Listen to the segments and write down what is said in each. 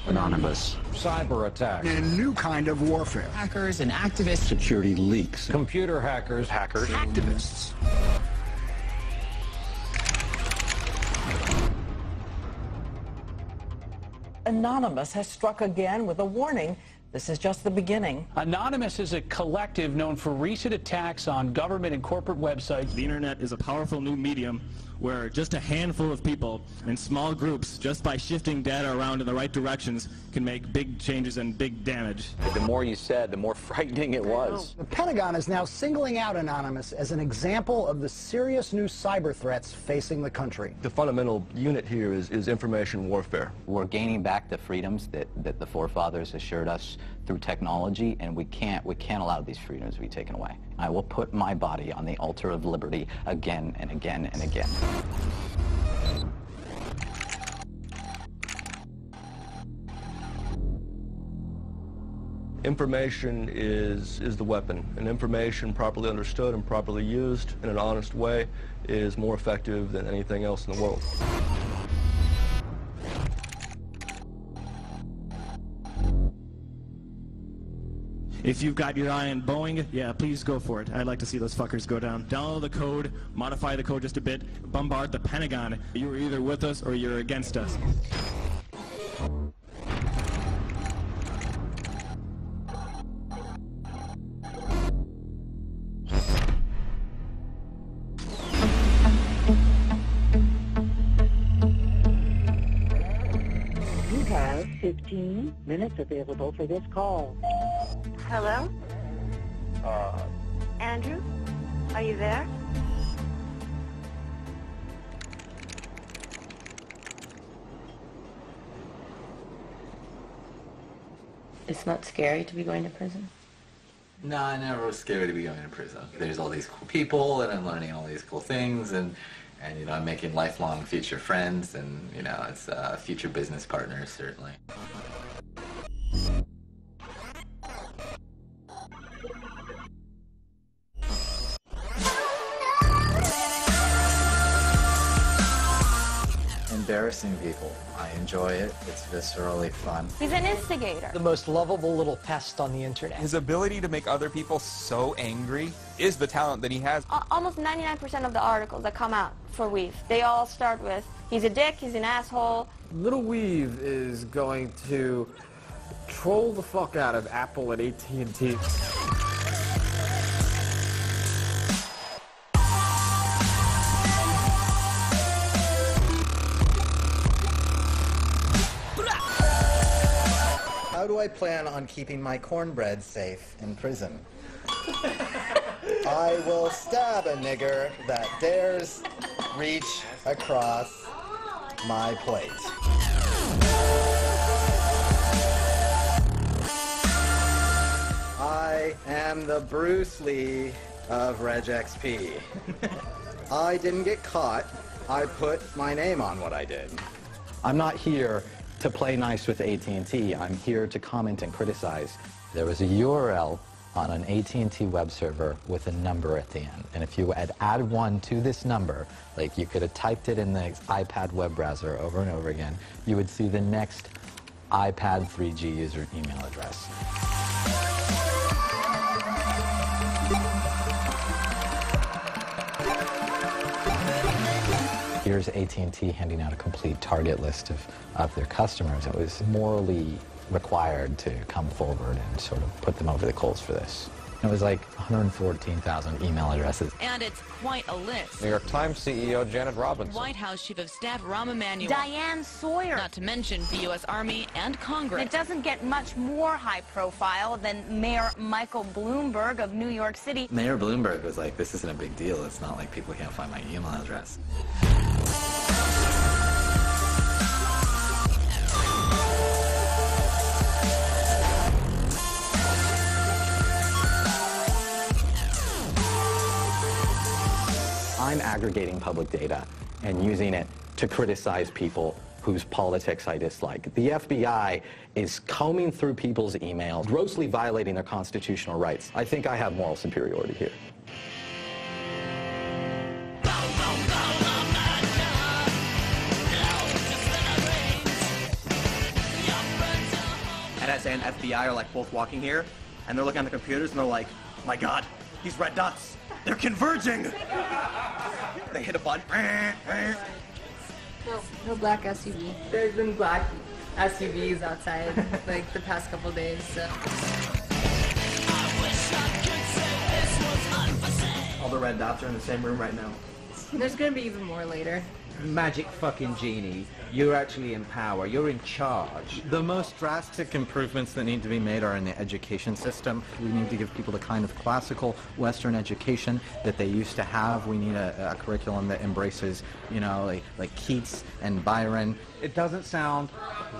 Anonymous. Cyber attacks. A new kind of warfare. Hackers and activists. Security leaks. Computer hackers. Hackers. Activists. Anonymous has struck again with a warning. This is just the beginning. Anonymous is a collective known for recent attacks on government and corporate websites. The internet is a powerful new medium where just a handful of people in small groups, just by shifting data around in the right directions, can make big changes and big damage. The more you said, the more frightening it was. The Pentagon is now singling out Anonymous as an example of the serious new cyber threats facing the country. The fundamental unit here is information warfare. We're gaining back the freedoms that the forefathers assured us through technology, and we can't allow these freedoms to be taken away. I will put my body on the altar of liberty again and again and again. Information is the weapon, and information properly understood and properly used in an honest way is more effective than anything else in the world. If you've got your eye on Boeing, yeah, please go for it. I'd like to see those fuckers go down. Download the code, modify the code just a bit, bombard the Pentagon. You're either with us or you're against us. You have 15 minutes available for this call. Hello? Andrew? Are you there? It's not scary to be going to prison? No, I never was scared to be going to prison. There's all these cool people, and I'm learning all these cool things, and you know, I'm making lifelong future friends, and you know, it's future business partners, certainly. Embarrassing people. I enjoy it. It's viscerally fun. He's an instigator. The most lovable little pest on the internet. His ability to make other people so angry is the talent that he has. Almost 99% of the articles that come out for Weave, they all start with, he's a dick, he's an asshole. Little Weave is going to troll the fuck out of Apple and AT&T. How do I plan on keeping my cornbread safe in prison? I will stab a nigger that dares reach across my plate. I am the Bruce Lee of Reg XP. I didn't get caught. I put my name on what I did. I'm not here to play nice with AT&T. I'm here to comment and criticize. There was a URL on an AT&T web server with a number at the end. And if you had added one to this number, like you could have typed it in the iPad web browser over and over again, you would see the next iPad 3G user email address. Here's AT&T handing out a complete target list of their customers. It was morally required to come forward and sort of put them over the coals for this. It was like 114,000 email addresses. And it's quite a list. New York Times CEO Janet Robinson. White House Chief of Staff Rahm Emanuel. Diane Sawyer. Not to mention the U.S. Army and Congress. It doesn't get much more high profile than Mayor Michael Bloomberg of New York City. Mayor Bloomberg was like, this isn't a big deal. It's not like people can't find my email address. I'm aggregating public data and using it to criticize people whose politics I dislike. The FBI is combing through people's emails, grossly violating their constitutional rights. I think I have moral superiority here. NSA and FBI are like both walking here, and they're looking at the computers and they're like, my God, these red dots, they're converging. They hit a button. No black SUV. There's been black SUVs outside like the past couple days. So. All the red dots are in the same room right now. There's gonna be even more later. Magic fucking genie. You're actually in power. You're in charge. The most drastic improvements that need to be made are in the education system. We need to give people the kind of classical Western education that they used to have. We need a curriculum that embraces, you know, like Keats and Byron. It doesn't sound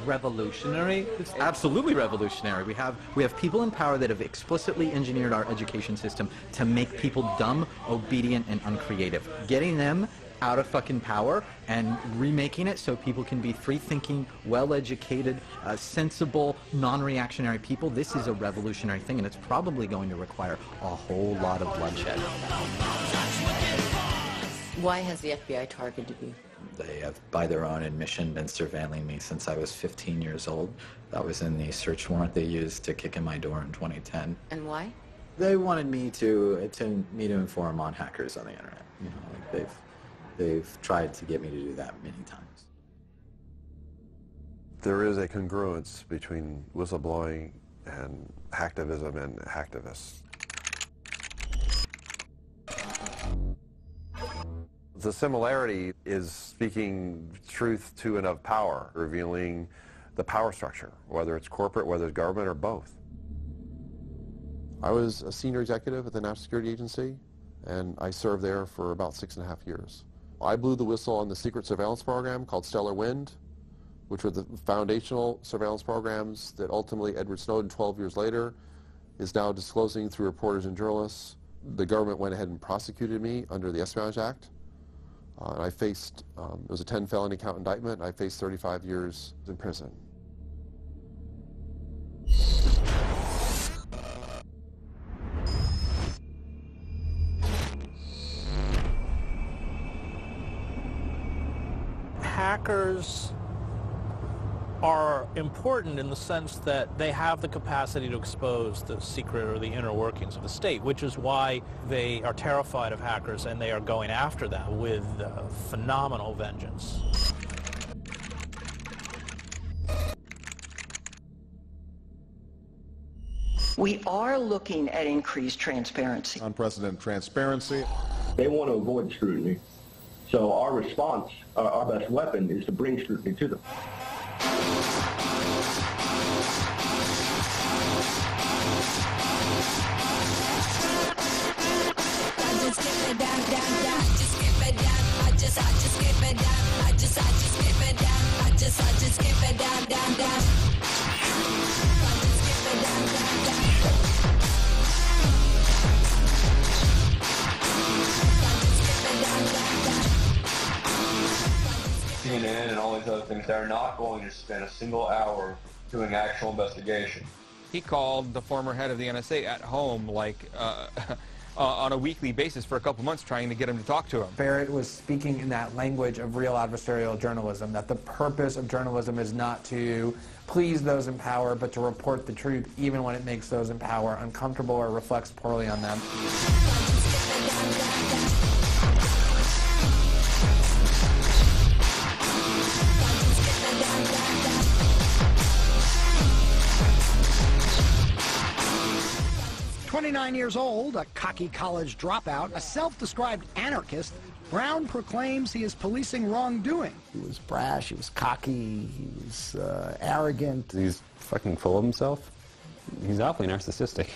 revolutionary. It's absolutely revolutionary. We have people in power that have explicitly engineered our education system to make people dumb, obedient, and uncreative. Getting them out of fucking power and remaking it so people can be free-thinking, well-educated, sensible, non-reactionary people. This is a revolutionary thing, and it's probably going to require a whole lot of bloodshed. Why has the FBI targeted you? They have, by their own admission, been surveilling me since I was 15 years old. That was in the search warrant they used to kick in my door in 2010. And why? They wanted me to inform on hackers on the internet. You know, like they've tried to get me to do that many times. There is a congruence between whistleblowing and hacktivism and hacktivists. The similarity is speaking truth to and of power, revealing the power structure, whether it's corporate, whether it's government, or both. I was a senior executive at the National Security Agency, and I served there for about 6.5 years. I blew the whistle on the secret surveillance program called Stellar Wind, which were the foundational surveillance programs that ultimately Edward Snowden, 12 years later, is now disclosing through reporters and journalists. The government went ahead and prosecuted me under the Espionage Act. And I faced, it was a 10 felony count indictment, and I faced 35 years in prison. Hackers are important in the sense that they have the capacity to expose the secret or the inner workings of the state, which is why they are terrified of hackers and they are going after them with phenomenal vengeance. We are looking at increased transparency. Unprecedented transparency. They want to avoid scrutiny. So our response, our best weapon, is to bring scrutiny to them. CNN and all these other things, they're not going to spend a single hour doing actual investigation. He called the former head of the NSA at home, like, on a weekly basis for a couple months, trying to get him to talk to him. Barrett was speaking in that language of real adversarial journalism, that the purpose of journalism is not to please those in power, but to report the truth even when it makes those in power uncomfortable or reflects poorly on them. 29 years old, a cocky college dropout, a self-described anarchist, Brown proclaims he is policing wrongdoing. He was brash, he was cocky, he was arrogant. He's fucking full of himself. He's awfully narcissistic.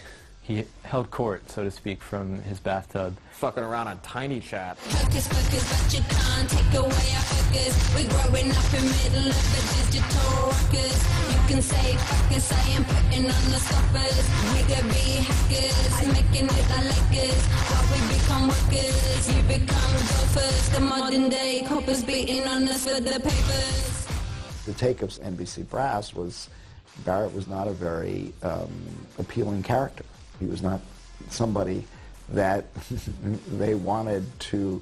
He held court, so to speak, from his bathtub. Fucking around on Tiny Chat. Focus, but you can't take away our focus. We're growing up in middle of the digital ruckus. You can say fuck us, I am putting on the stoppers. We could be hackers, making it like Lakers. While we become workers, you become golfers. The modern day coppers beating on us for the papers. The take of NBC Brass was Barrett was not a very appealing character. He was not somebody that they wanted to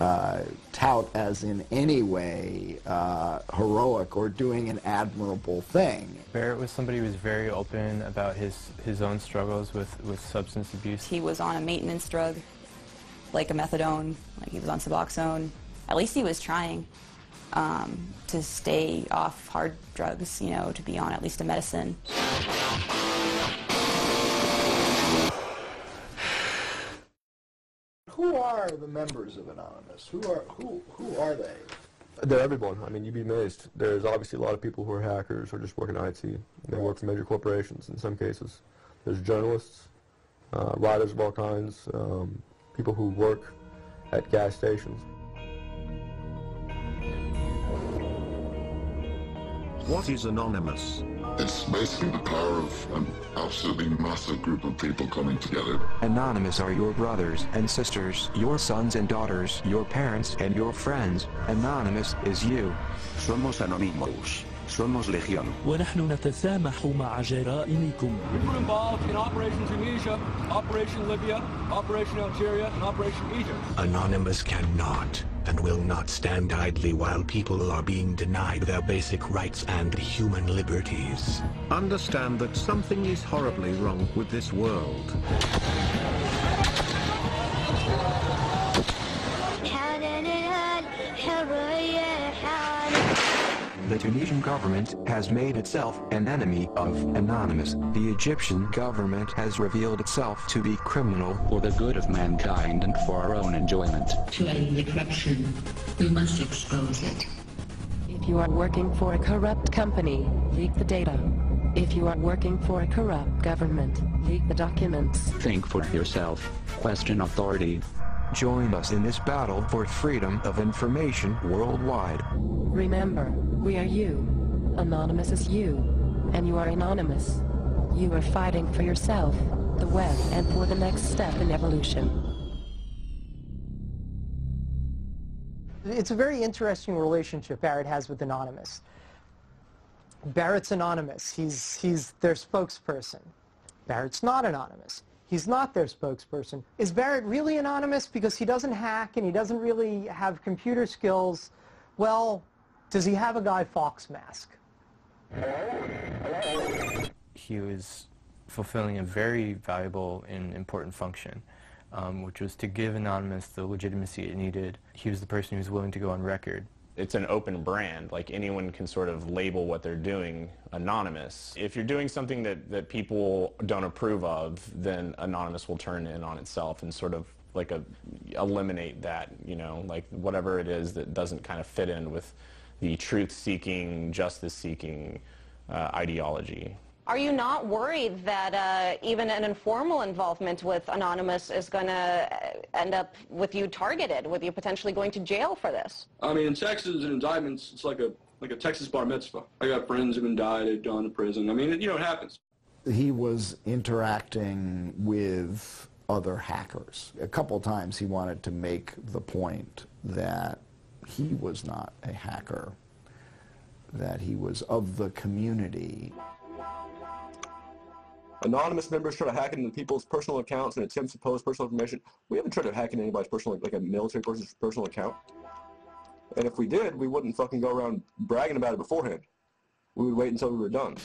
tout as in any way heroic or doing an admirable thing. Barrett was somebody who was very open about his own struggles with substance abuse. He was on a maintenance drug, like a methadone, like he was on Suboxone. At least he was trying to stay off hard drugs, you know, to be on at least a medicine. Who are the members of Anonymous? Who are they? They're everyone. I mean, you'd be amazed. There's obviously a lot of people who are hackers or just work in IT. They work for major corporations in some cases. There's journalists, writers of all kinds, people who work at gas stations. What is Anonymous? It's basically the power of an absolutely massive group of people coming together. Anonymous are your brothers and sisters, your sons and daughters, your parents and your friends. Anonymous is you. Somos anónimos. Somos legión. ونحن نتسامح مع جرائمكم. We were involved in Operation Tunisia, Operation Libya, Operation Algeria, and Operation Egypt. Anonymous cannot and will not stand idly while people are being denied their basic rights and human liberties. Understand that something is horribly wrong with this world. The Tunisian government has made itself an enemy of Anonymous. The Egyptian government has revealed itself to be criminal for the good of mankind and for our own enjoyment. To end the corruption, we must expose it. If you are working for a corrupt company, leak the data. If you are working for a corrupt government, leak the documents. Think for yourself. Question authority. Join us in this battle for freedom of information worldwide. Remember, we are you. Anonymous is you. And you are anonymous. You are fighting for yourself, the web, and for the next step in evolution. It's a very interesting relationship Barrett has with Anonymous. Barrett's anonymous. He's their spokesperson. Barrett's not anonymous. He's not their spokesperson. Is Barrett really anonymous because he doesn't hack and he doesn't really have computer skills? Well, does he have a Guy Fawkes mask? He was fulfilling a very valuable and important function, which was to give Anonymous the legitimacy it needed. He was the person who was willing to go on record. It's an open brand, like anyone can sort of label what they're doing anonymous. If you're doing something that people don't approve of, then Anonymous will turn in on itself and sort of like eliminate that, you know, like whatever it is that doesn't kind of fit in with the truth-seeking, justice-seeking ideology. Are you not worried that even an informal involvement with Anonymous is going to end up with you targeted, with you potentially going to jail for this? I mean, in Texas and indictments, it's like a Texas bar mitzvah. I got friends who've been died, they've gone to prison. I mean, you know, it happens. He was interacting with other hackers. A couple times he wanted to make the point that he was not a hacker, that he was of the community. Anonymous members try to hack into people's personal accounts and attempts to post personal information. We haven't tried to hack into anybody's personal, like a military person's personal account. And if we did, we wouldn't fucking go around bragging about it beforehand. We would wait until we were done.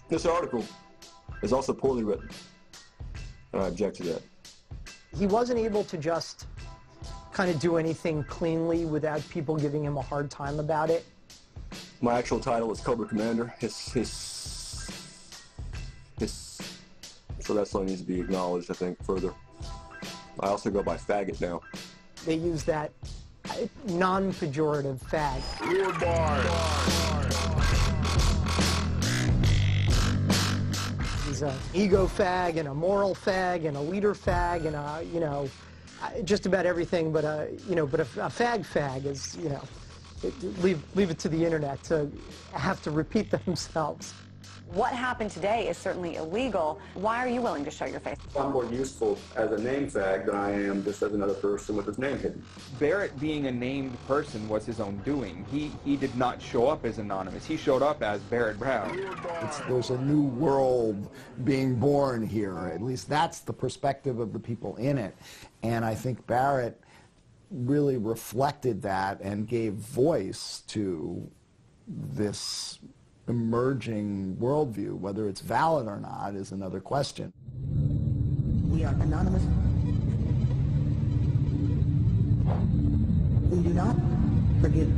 This article is also poorly written, and I object to that. He wasn't able to just kind of do anything cleanly without people giving him a hard time about it. My actual title is Cobra Commander. So that song needs to be acknowledged, I think, further. I also go by faggot now. They use that non-pejorative fag. He's an ego fag and a moral fag and a leader fag and a, you know, just about everything, but a fag is, you know, leave it to the internet to have to repeat themselves. What happened today is certainly illegal. Why are you willing to show your face? I'm more useful as a name fag than I am just as another person with his name hidden. Barrett being a named person was his own doing. He did not show up as anonymous. He showed up as Barrett Brown. There's a new world being born here. At least that's the perspective of the people in it. And I think Barrett really reflected that and gave voice to this emerging worldview. Whether it's valid or not is another question. We are anonymous. We do not forgive.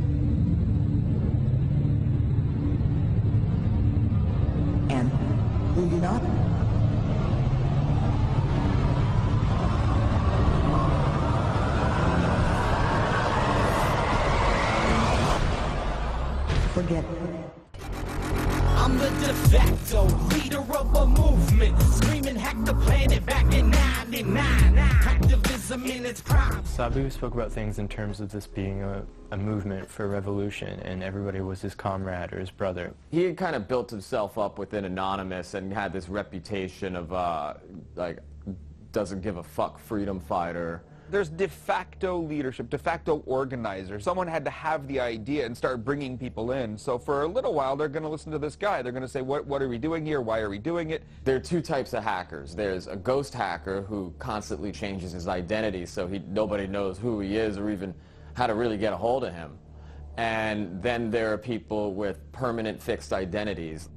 And we do not forget. I'm the de facto leader of a movement, screaming hack the planet back in 99. Activism in its prime. Sabu spoke about things in terms of this being a movement for revolution, and everybody was his comrade or his brother. He had kind of built himself up within Anonymous and had this reputation of, like, doesn't give a fuck freedom fighter. There's de facto leadership, de facto organizer. Someone had to have the idea and start bringing people in. So for a little while, they're going to listen to this guy. They're going to say, what are we doing here? Why are we doing it? There are two types of hackers. There's a ghost hacker who constantly changes his identity so nobody knows who he is or even how to really get a hold of him. And then there are people with permanent fixed identities.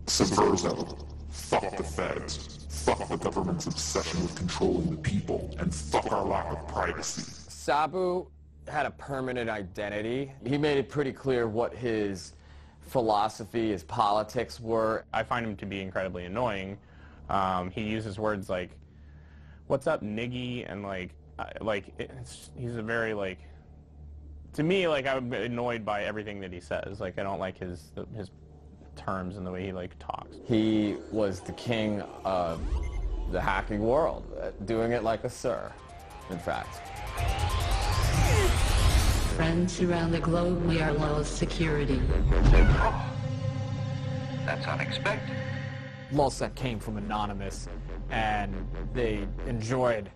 Subversive. Fuck the feds. Fuck the government's obsession with controlling the people, and fuck our lack of privacy. Sabu had a permanent identity. He made it pretty clear what his philosophy, his politics were. I find him to be incredibly annoying. He uses words like, what's up, niggy, and he's a very, like, to me, like, I'm annoyed by everything that he says. Like, I don't like his terms and the way he, like, talks. He was the king of the hacking world, doing it like a sir, in fact. Friends around the globe, we are Goatse Security. That's unexpected. LulzSec came from Anonymous, and they enjoyed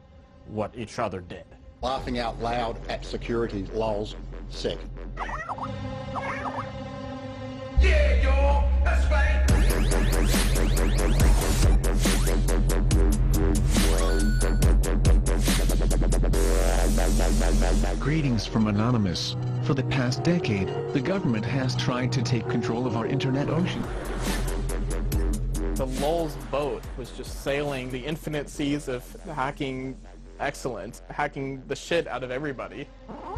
what each other did. Laughing out loud at security, LulzSec. Yeah, yo, that's right. Greetings from Anonymous. For the past decade, the government has tried to take control of our internet ocean. The Lulz boat was just sailing the infinite seas of hacking excellence, hacking the shit out of everybody.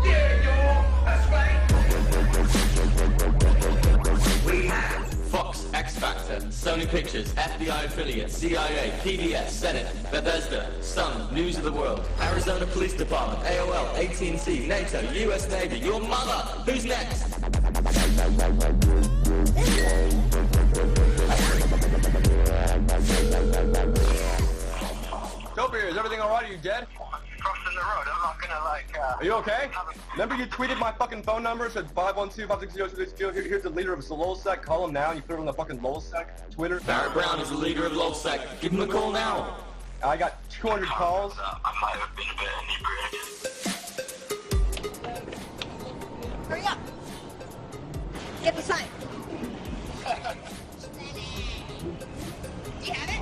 Yeah, yo, that's right. We have Fox, X Factor, Sony Pictures, FBI affiliate, CIA, PBS, Senate, Bethesda, Sun, News of the World, Arizona Police Department, AOL, AT&T, NATO, US Navy, your mother! Who's next? Dopey, is everything alright? Are you dead? Crossing the road, I'm not gonna Are you okay? Remember you tweeted my fucking phone number, said 512-560-262. Here's the leader of LulzSec. Call him now, and you put him on the fucking LulzSec Twitter. Barrett Brown is the leader of LulzSec. Give him a call now. I got 200 calls. I might have been a bit inebriated. Hurry up! Get the sign. Do you have it?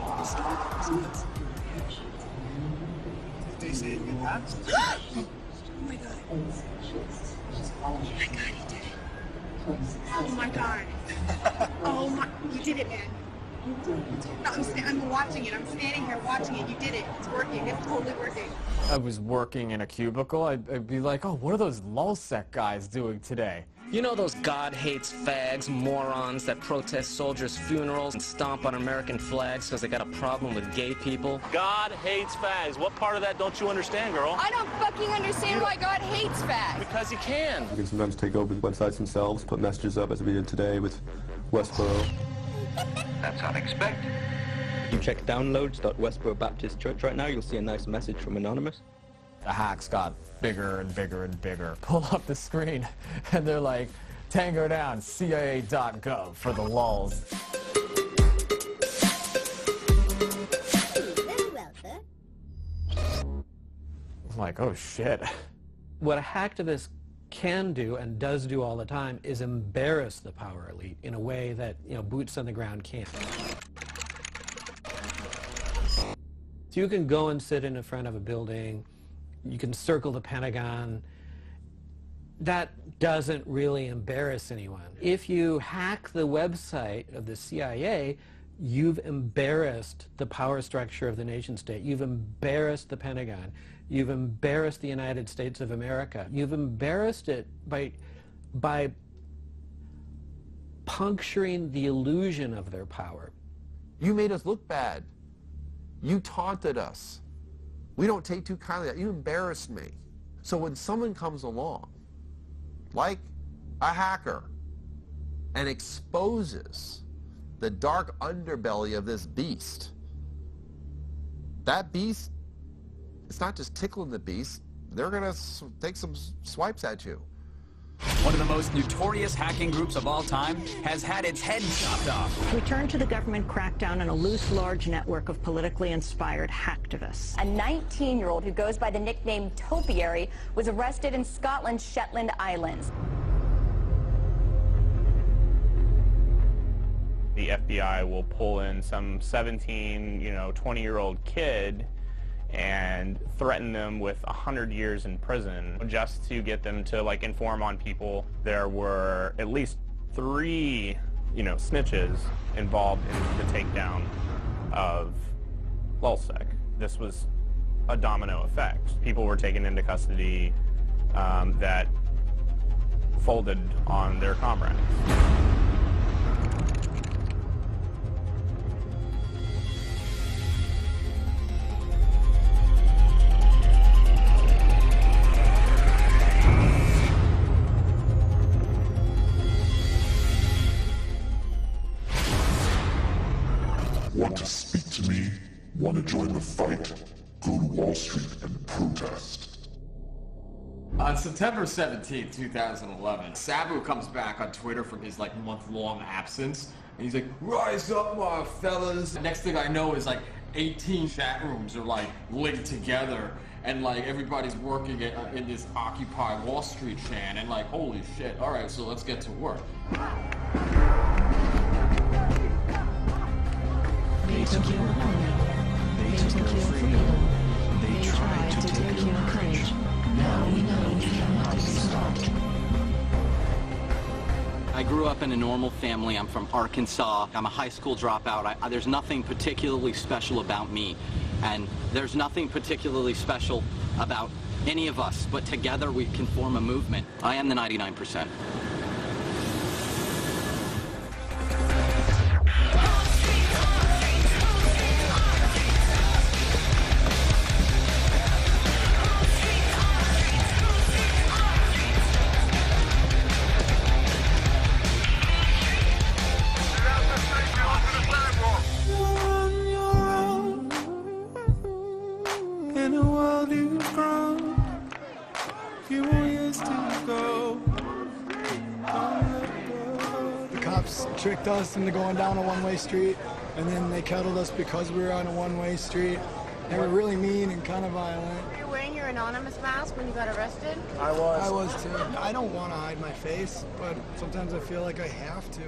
They say it in past. Oh my god. Oh my god, you did it. Oh my god. Oh my, you did it, man. No, I'm watching it. I'm standing here watching it. You did it. It's working. It's totally working. I was working in a cubicle, I'd be like, oh, what are those LulzSec guys doing today? You know those God hates fags, morons that protest soldiers' funerals and stomp on American flags because they got a problem with gay people? God hates fags. What part of that don't you understand, girl? I don't fucking understand why God hates fags. Because he can. You can sometimes take over the websites themselves, put messages up as we did today with Westboro. That's unexpected. You check downloads.westboro Baptist Church right now, you'll see a nice message from Anonymous. The hacks got bigger and bigger and bigger. Pull up the screen, and they're like, Tango down, CIA.gov for the lulz. Very well, sir. I'm like, oh shit. What a hacktivist can do and does do all the time is embarrass the power elite in a way that, boots on the ground can't. So you can go and sit in front of a building, you can circle the Pentagon, that doesn't really embarrass anyone. If you hack the website of the CIA, you've embarrassed the power structure of the nation state. You've embarrassed the Pentagon. You've embarrassed the United States of America. You've embarrassed it by puncturing the illusion of their power. You made us look bad. You taunted us. We don't take too kindly to that. You embarrassed me. So when someone comes along, like a hacker, and exposes the dark underbelly of this beast, that beast, it's not just tickling the beast, they're going to take some swipes at you. One of the most notorious hacking groups of all time has had its head chopped off. We turn to the government crackdown on a loose, large network of politically inspired hacktivists. A 19-year-old who goes by the nickname Topiary was arrested in Scotland's Shetland Islands. The FBI will pull in some 17, 20-year-old kid and threaten them with 100 years in prison just to get them to inform on people. There were at least 3 snitches involved in the takedown of LulzSec. This was a domino effect. People were taken into custody that folded on their comrades. Want to speak to me? Want to join the fight? Go to Wall Street and protest. On September 17, 2011, Sabu comes back on Twitter from his month-long absence, and he's like, "Rise up, my fellas." The next thing I know is 18 chat rooms are linked together, and everybody's working in this Occupy Wall Street chant, and holy shit, all right, so let's get to work. They took your honor. They took your freedom. They tried to take your courage. Now we know you cannot be stopped. I grew up in a normal family. I'm from Arkansas. I'm a high school dropout. There's nothing particularly special about me. And there's nothing particularly special about any of us. But together we can form a movement. I am the 99%. Tricked us into going down a one-way street, and then they kettled us because we were on a one-way street. They were really mean and kind of violent. You're wearing your anonymous mask when you got arrested? I was too. I don't want to hide my face, but sometimes I feel like I have to.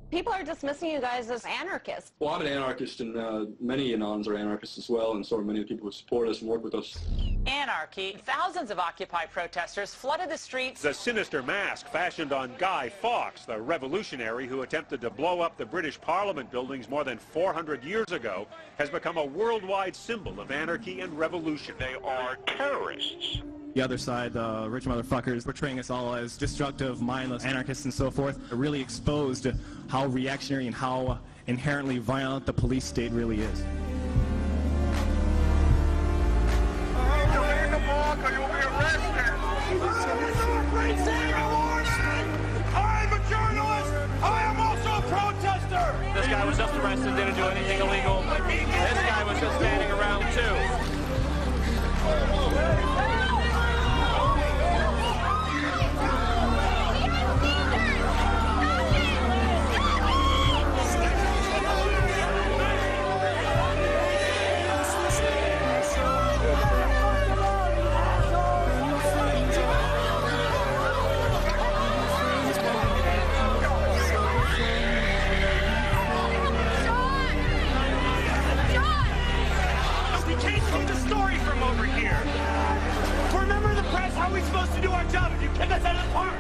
People are dismissing you guys as anarchists. Well, I'm an anarchist, and many Anons are anarchists as well, and so are many of the people who support us and work with us. Anarchy. Thousands of Occupy protesters flooded the streets. The sinister mask fashioned on Guy Fawkes, the revolutionary who attempted to blow up the British Parliament buildings more than 400 years ago, has become a worldwide symbol of anarchy and revolution. They are terrorists. The other side, the rich motherfuckers, portraying us all as destructive, mindless anarchists and so forth, really exposed how reactionary and how inherently violent the police state really is. I'm a journalist! I am also a protester! This guy was just arrested, didn't do anything illegal. This guy was just standing around too. to do our job if you kick us out of the park!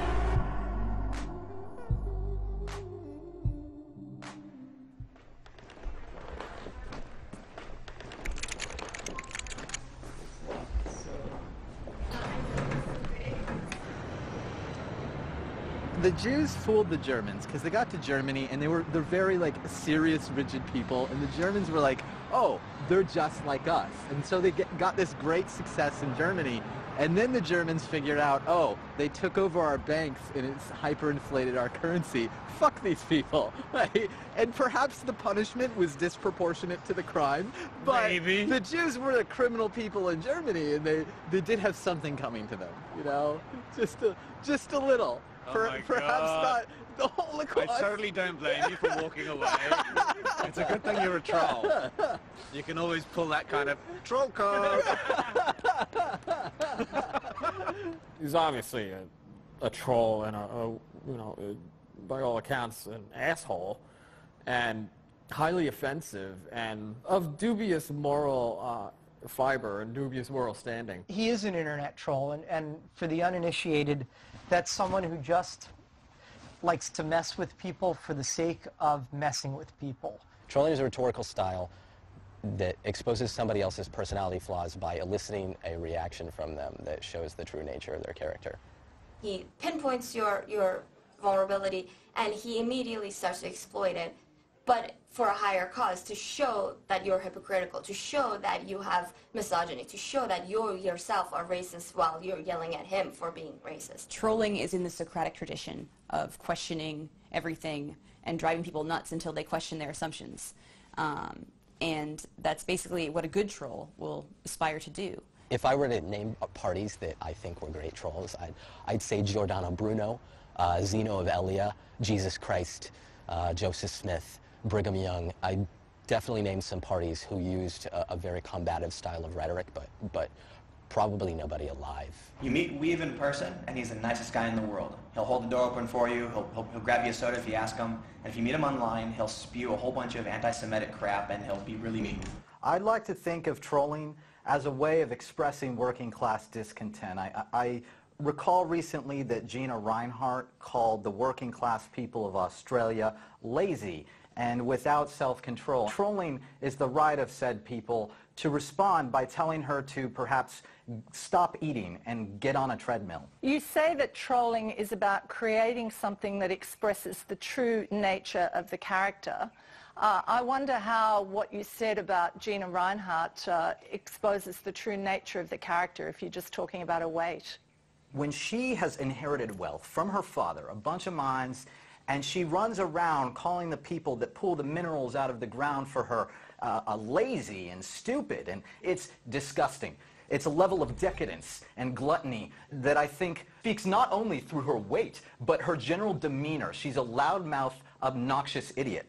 The Jews fooled the Germans because they got to Germany and they're very like serious, rigid people, and the Germans were like, oh, they're just like us, and so they got this great success in Germany, and then the Germans figured out, oh, they took over our banks and it's hyperinflated our currency. Fuck these people, right? And perhaps the punishment was disproportionate to the crime, but maybe the Jews were the criminal people in Germany, and they did have something coming to them, you know, just a little. Perhaps not the Holocaust. I certainly don't blame you for walking away. It's a good thing you're a troll. You can always pull that kind of troll card. He's obviously a troll and you know, by all accounts, an asshole, and highly offensive and of dubious moral fiber and dubious moral standing. He is an internet troll, and for the uninitiated, that's someone who just likes to mess with people for the sake of messing with people. Trolling is a rhetorical style that exposes somebody else's personality flaws by eliciting a reaction from them that shows the true nature of their character. He pinpoints your vulnerability, and he immediately starts to exploit it, but for a higher cause, to show that you're hypocritical, to show that you have misogyny, to show that you yourself are racist while you're yelling at him for being racist. Trolling is in the Socratic tradition of questioning everything and driving people nuts until they question their assumptions. And that's basically what a good troll will aspire to do. If I were to name parties that I think were great trolls, I'd say Giordano Bruno, Zeno of Elia, Jesus Christ, Joseph Smith, Brigham Young. I definitely named some parties who used a very combative style of rhetoric, but probably nobody alive. You meet Weave in person, and he's the nicest guy in the world. He'll hold the door open for you, he'll grab you a soda if you ask him, and if you meet him online, he'll spew a whole bunch of anti-Semitic crap, and he'll be really mean. I'd like to think of trolling as a way of expressing working class discontent. I recall recently that Gina Reinhart called the working class people of Australia lazy and without self-control. Trolling is the right of said people to respond by telling her to perhaps stop eating and get on a treadmill. You say that trolling is about creating something that expresses the true nature of the character. I wonder how what you said about Gina Reinhart exposes the true nature of the character if you're just talking about her weight. When she has inherited wealth from her father, a bunch of mines, and she runs around calling the people that pull the minerals out of the ground for her lazy and stupid, and it's disgusting. It's a level of decadence and gluttony that I think speaks not only through her weight, but her general demeanor. She's a loudmouth, obnoxious idiot.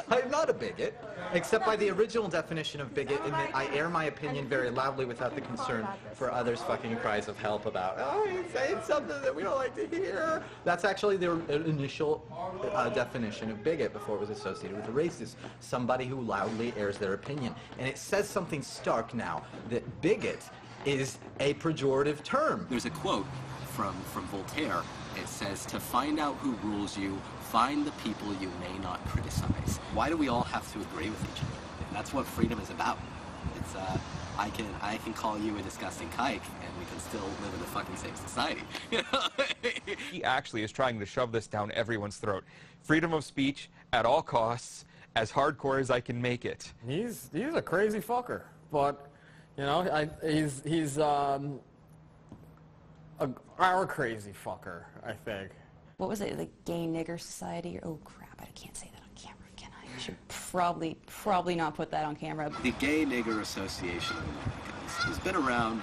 I'm not a bigot, except by the original definition of bigot, in that I air my opinion very loudly without the concern for others' fucking cries of help about, oh, he's saying something that we don't like to hear. That's actually the initial definition of bigot before it was associated with the racist, somebody who loudly airs their opinion. And it says something stark now, that bigot is a pejorative term. There's a quote from Voltaire. It says, to find out who rules you, find the people you may not criticize. Why do we all have to agree with each other? And that's what freedom is about. It's, I can call you a disgusting kike, and we can still live in the fucking same society. You know? He actually is trying to shove this down everyone's throat. Freedom of speech at all costs, as hardcore as I can make it. He's a crazy fucker, but you know, he's our crazy fucker, I think. What was it, the Gay Nigger Society? Oh crap, I can't say that on camera, can I? I should probably not put that on camera. The Gay Nigger Association of America has been around,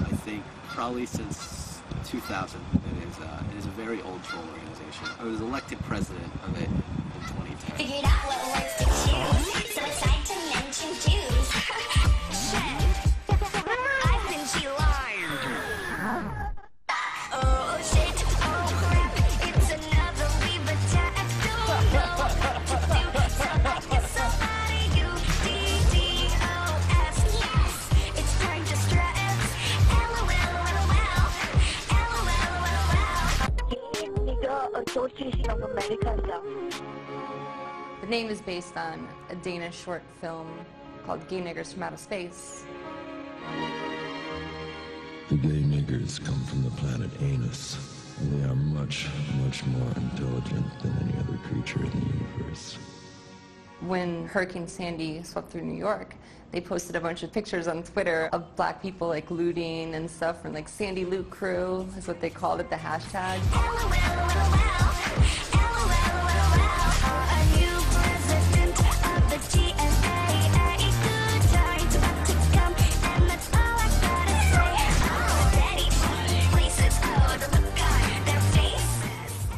I think, probably since 2000. It is a very old troll organization. I was elected president of it in 2010. Figured out what words to choose, so it's time to mention Jews. Shit. I've been G-lined. Oh shit, oh crap, it's another we've attacked. Don't know what to do, so I get somebody you DDoS. Yes, it's time to stress. LOL, LOL. The name is based on a Danish short film called Gay Niggers from Outer Space. The gay niggers come from the planet Anus, and they are much, much more intelligent than any other creature in the universe. When Hurricane Sandy swept through New York, they posted a bunch of pictures on Twitter of black people like looting and stuff from like Sandy Loot Crew is what they called it, the hashtag.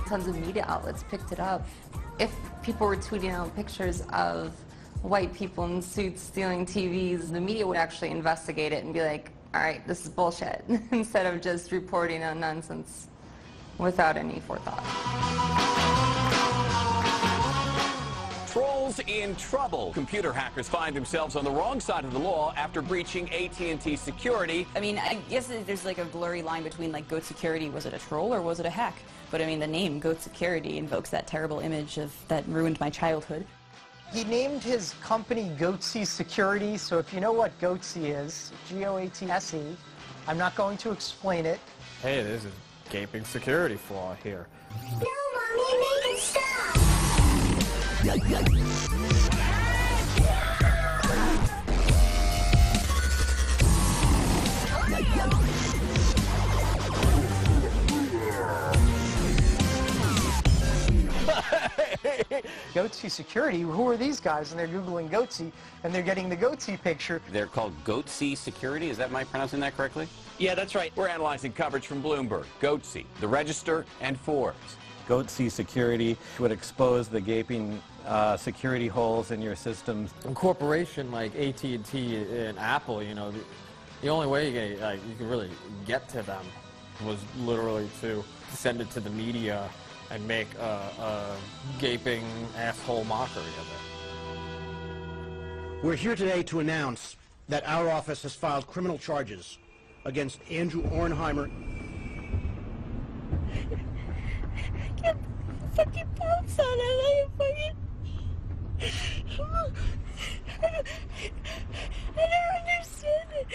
Tons of media outlets picked it up. If people were tweeting out pictures of white people in suits stealing TVs, the media would actually investigate it and be like, all right, this is bullshit, instead of just reporting on nonsense without any forethought. Trolls in trouble. Computer hackers find themselves on the wrong side of the law after breaching AT&T security. I mean, I guess there's like a blurry line between like Goatse Security, was it a troll or was it a hack? But I mean, the name Goatse Security invokes that terrible image of that ruined my childhood. He named his company Goatse Security, so if you know what Goatse is, G-O-A-T-S-E, I'm not going to explain it. Hey, there's a gaping security flaw here. No, Mommy, make it stop! Goatse Security, who are these guys? And they're Googling Goatse, and they're getting the Goatse picture. They're called Goatse Security. Is that, am I pronouncing that correctly? Yeah, that's right. We're analyzing coverage from Bloomberg, Goatse, The Register, and Forbes. Goatse Security would expose the gaping security holes in your systems. A corporation like AT&T and Apple, you know, the only way you can really get to them was literally to send it to the media and make a gaping asshole mockery of it. We're here today to announce that our office has filed criminal charges against Andrew Ornheimer. I can't fucking pounce on it. I don't understand it.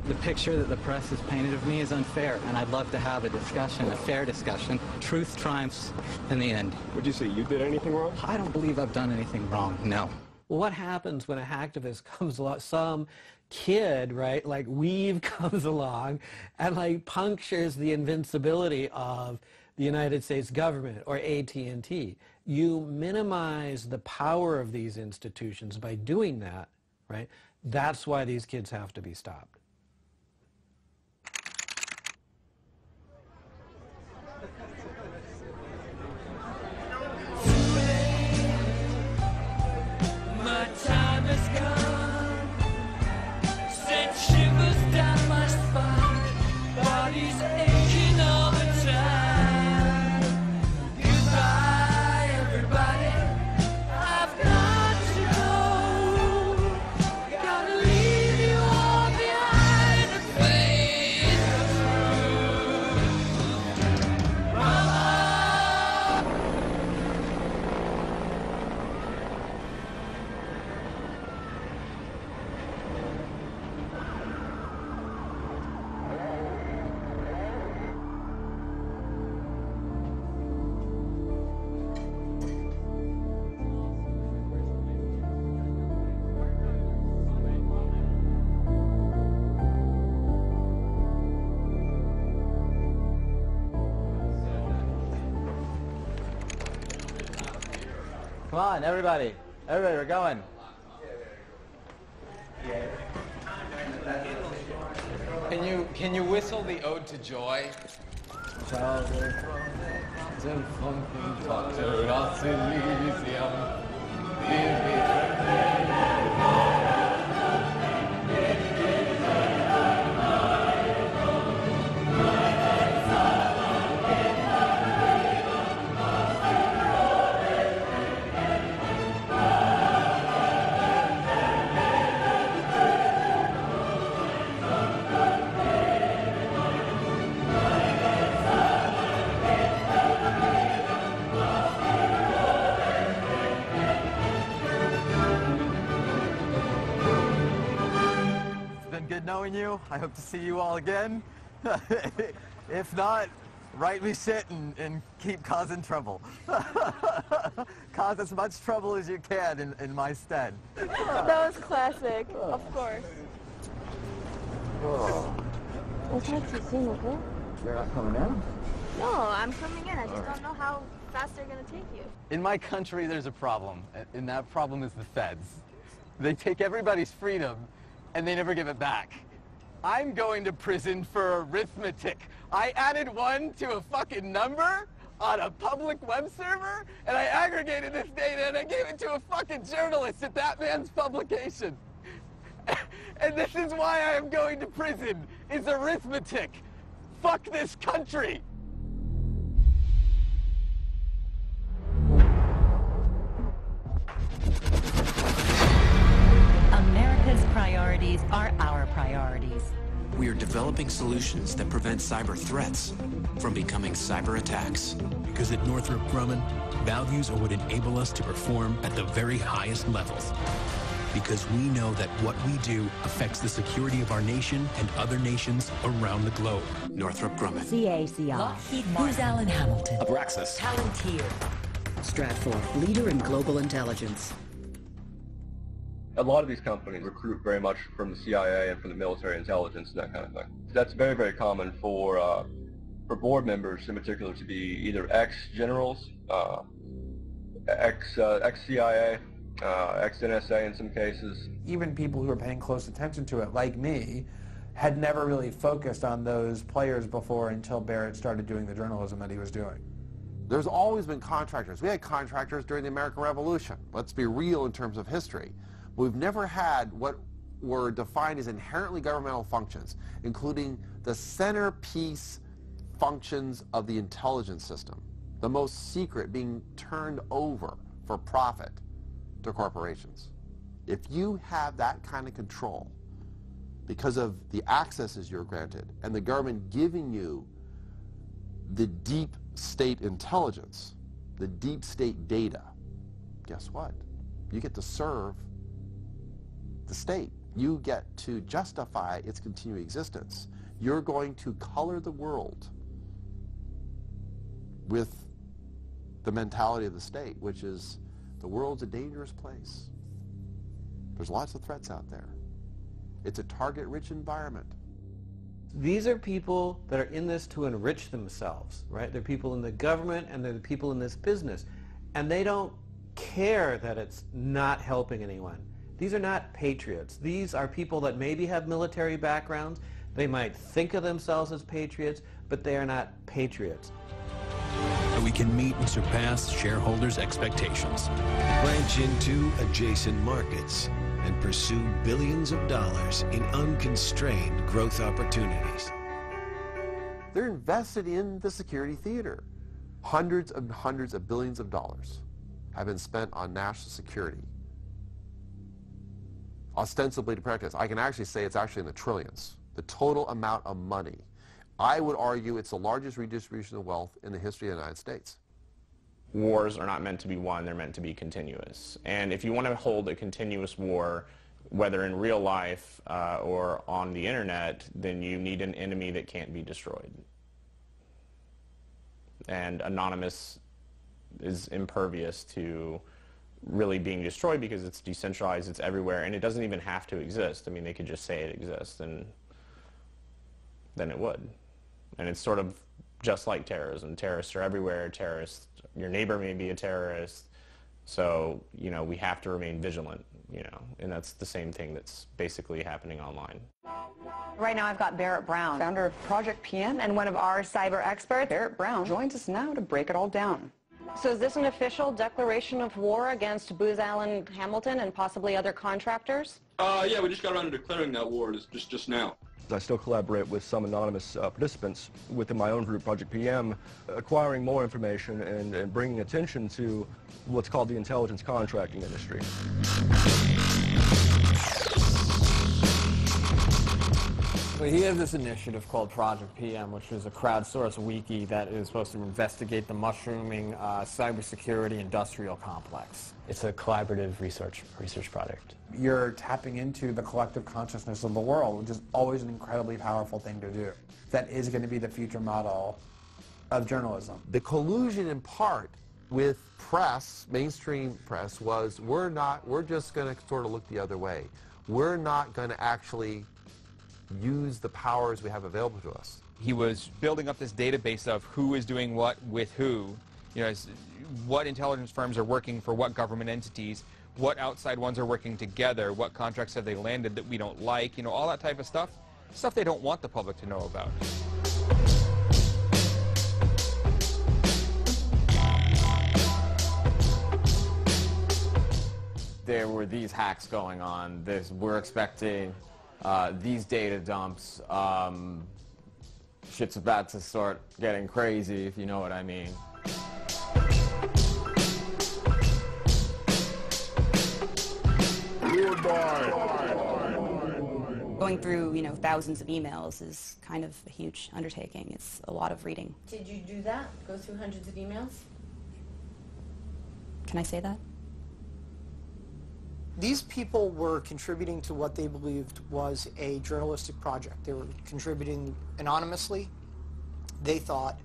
The picture that the press has painted of me is unfair, and I'd love to have a discussion, a fair discussion. Truth triumphs in the end. Would you say you did anything wrong? I don't believe I've done anything wrong, no. What happens when a hacktivist comes along, some kid, right, like Weave comes along and like punctures the invincibility of the United States government or AT&T? You minimize the power of these institutions by doing that, right? That's why these kids have to be stopped. My time is gone. Sent shivers down my spine. Body's aching all the time. Goodbye, everybody. I've got to go. Gotta leave you all behind and fade through. Mama. Come on, everybody. Everybody, we're going. Can you whistle the Ode to Joy? enjoyed knowing you. I hope to see you all again. If not, write me shit and keep causing trouble. Cause as much trouble as you can in my stead. That was classic, of course. We'll talk to you soon, okay? You're not coming in? No, I'm coming in. I just don't know how fast they're going to take you. In my country, there's a problem, and that problem is the feds. They take everybody's freedom, and they never give it back. I'm going to prison for arithmetic. I added 1 to a fucking number on a public web server, and I aggregated this data, and I gave it to a fucking journalist at that man's publication. And this is why I am going to prison, is arithmetic. Fuck this country. America's priorities are our priorities. We are developing solutions that prevent cyber threats from becoming cyber attacks. Because at Northrop Grumman, values are what enable us to perform at the very highest levels. Because we know that what we do affects the security of our nation and other nations around the globe. Northrop Grumman. CACI. Lockheed Martin. Booz Allen Hamilton. Abraxas. Palantir. Stratfor. Leader in global intelligence. A lot of these companies recruit very much from the CIA and from the military intelligence and that kind of thing. That's very, very common for board members in particular to be either ex-generals, ex-CIA, ex-NSA in some cases. Even people who are paying close attention to it, like me, had never really focused on those players before until Barrett started doing the journalism that he was doing. There's always been contractors. We had contractors during the American Revolution. Let's be real in terms of history. We've never had what were defined as inherently governmental functions, including the centerpiece functions of the intelligence system, the most secret being turned over for profit to corporations. If you have that kind of control because of the accesses you're granted and the government giving you the deep state intelligence, the deep state data, guess what? You get to serve the state. You get to justify its continuing existence. You're going to color the world with the mentality of the state, which is the world's a dangerous place. There's lots of threats out there. It's a target-rich environment. These are people that are in this to enrich themselves, right? They're people in the government and they're the people in this business. And they don't care that it's not helping anyone. These are not patriots. These are people that maybe have military backgrounds. They might think of themselves as patriots, but they are not patriots. And we can meet and surpass shareholders' expectations. Branch into adjacent markets and pursue billions of dollars in unconstrained growth opportunities. They're invested in the security theater. Hundreds of billions of dollars have been spent on national security, ostensibly to protect us. I can actually say it's actually in the trillions, the total amount of money. I would argue it's the largest redistribution of wealth in the history of the United States. Wars are not meant to be won, they're meant to be continuous. And if you want to hold a continuous war, whether in real life or on the internet, then you need an enemy that can't be destroyed. And Anonymous is impervious to really being destroyed because it's decentralized, it's everywhere, and it doesn't even have to exist. I mean, they could just say it exists, and then it would. And it's sort of just like terrorism. Terrorists are everywhere. Terrorists, your neighbor may be a terrorist. So, you know, we have to remain vigilant, you know, and that's the same thing that's basically happening online. Right now I've got Barrett Brown, founder of Project PM and one of our cyber experts. Barrett Brown joins us now to break it all down. So is this an official declaration of war against Booz Allen Hamilton and possibly other contractors? Yeah, we just got around to declaring that war just now. I still collaborate with some anonymous participants within my own group, Project PM, acquiring more information and bringing attention to what's called the intelligence contracting industry. Well, he has this initiative called Project PM, which is a crowdsourced wiki that is supposed to investigate the mushrooming cybersecurity industrial complex. It's a collaborative research project. You're tapping into the collective consciousness of the world, which is always an incredibly powerful thing to do. That is going to be the future model of journalism. The collusion in part with press, mainstream press, was we're just going to sort of look the other way. We're not going to actually use the powers we have available to us. He was building up this database of who is doing what with who, you know, what intelligence firms are working for what government entities, what outside ones are working together, what contracts have they landed that we don't like, you know, all that type of stuff they don't want the public to know about. There were these hacks going on. We're expecting these data dumps. Shit's about to start getting crazy, if you know what I mean. Going through, you know, thousands of emails is kind of a huge undertaking. It's a lot of reading. Did you do that? Go through hundreds of emails? Can I say that? These people were contributing to what they believed was a journalistic project. They were contributing anonymously, they thought,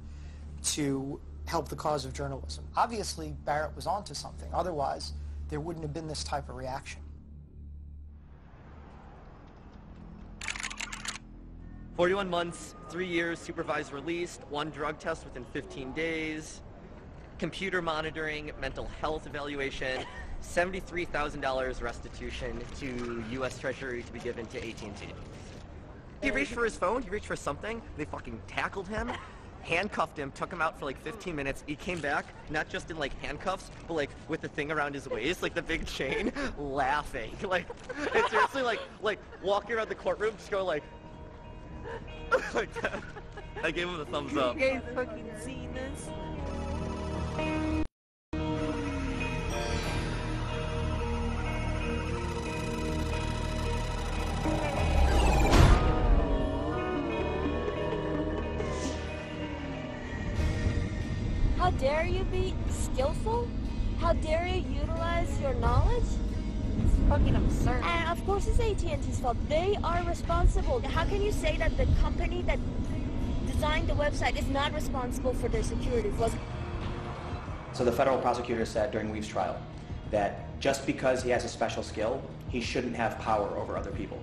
to help the cause of journalism. Obviously, Barrett was onto something. Otherwise, there wouldn't have been this type of reaction. 41 months, 3 years supervised released, 1 drug test within 15 days, computer monitoring, mental health evaluation, $73,000 restitution to U.S. Treasury to be given to AT&T. He reached for his phone, he reached for something, they fucking tackled him, handcuffed him, took him out for like 15 minutes. He came back, not just in like handcuffs, but like with the thing around his waist, like the big chain, laughing. Like, it's seriously like walking around the courtroom, just going like that. I gave him the thumbs up. You guys fucking seen this? How dare you be skillful? How dare you utilize your knowledge? It's fucking absurd. And of course it's AT&T's fault. They are responsible. How can you say that the company that designed the website is not responsible for their security? So the federal prosecutor said during Weave's trial that just because he has a special skill, he shouldn't have power over other people.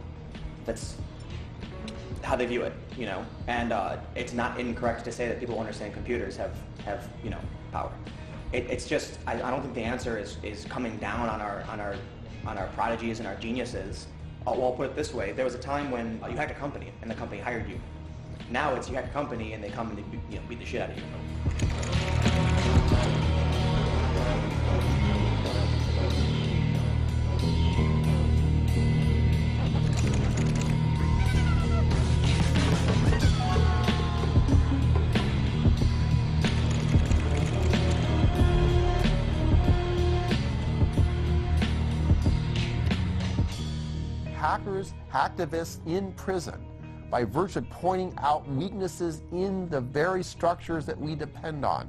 That's how they view it, you know. And it's not incorrect to say that people who understand computers have you know, power. It's just I don't think the answer is coming down on our prodigies and our geniuses. Well, I'll put it this way: there was a time when you hacked a company and the company hired you. Now it's you hack a company and they come and they, you know, beat the shit out of you. Hackers, hacktivists in prison by virtue of pointing out weaknesses in the very structures that we depend on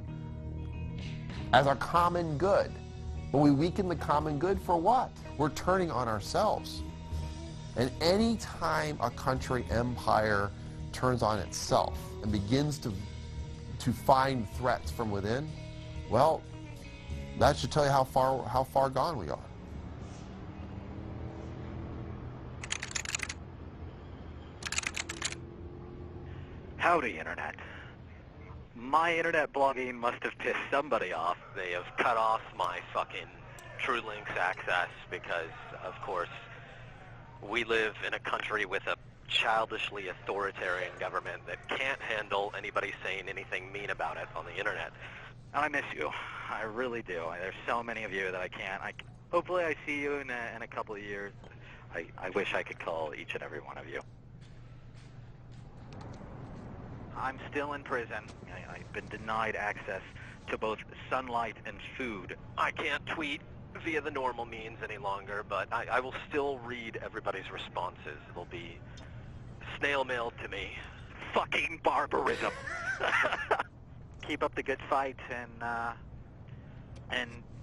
as our common good. But we weaken the common good for what? We're turning on ourselves. And any time a country empire turns on itself and begins to find threats from within, well, that should tell you how far gone we are. Howdy, Internet. My internet blogging must have pissed somebody off. They have cut off my fucking TrueLinks access because, of course, we live in a country with a childishly authoritarian government that can't handle anybody saying anything mean about it on the internet. And I miss you. I really do. There's so many of you that I can't. Hopefully I see you in a couple of years. I wish I could call each and every one of you. I'm still in prison. I've been denied access to both sunlight and food. I can't tweet via the normal means any longer, but I will still read everybody's responses. It'll be snail mailed to me. Fucking barbarism. Keep up the good fight and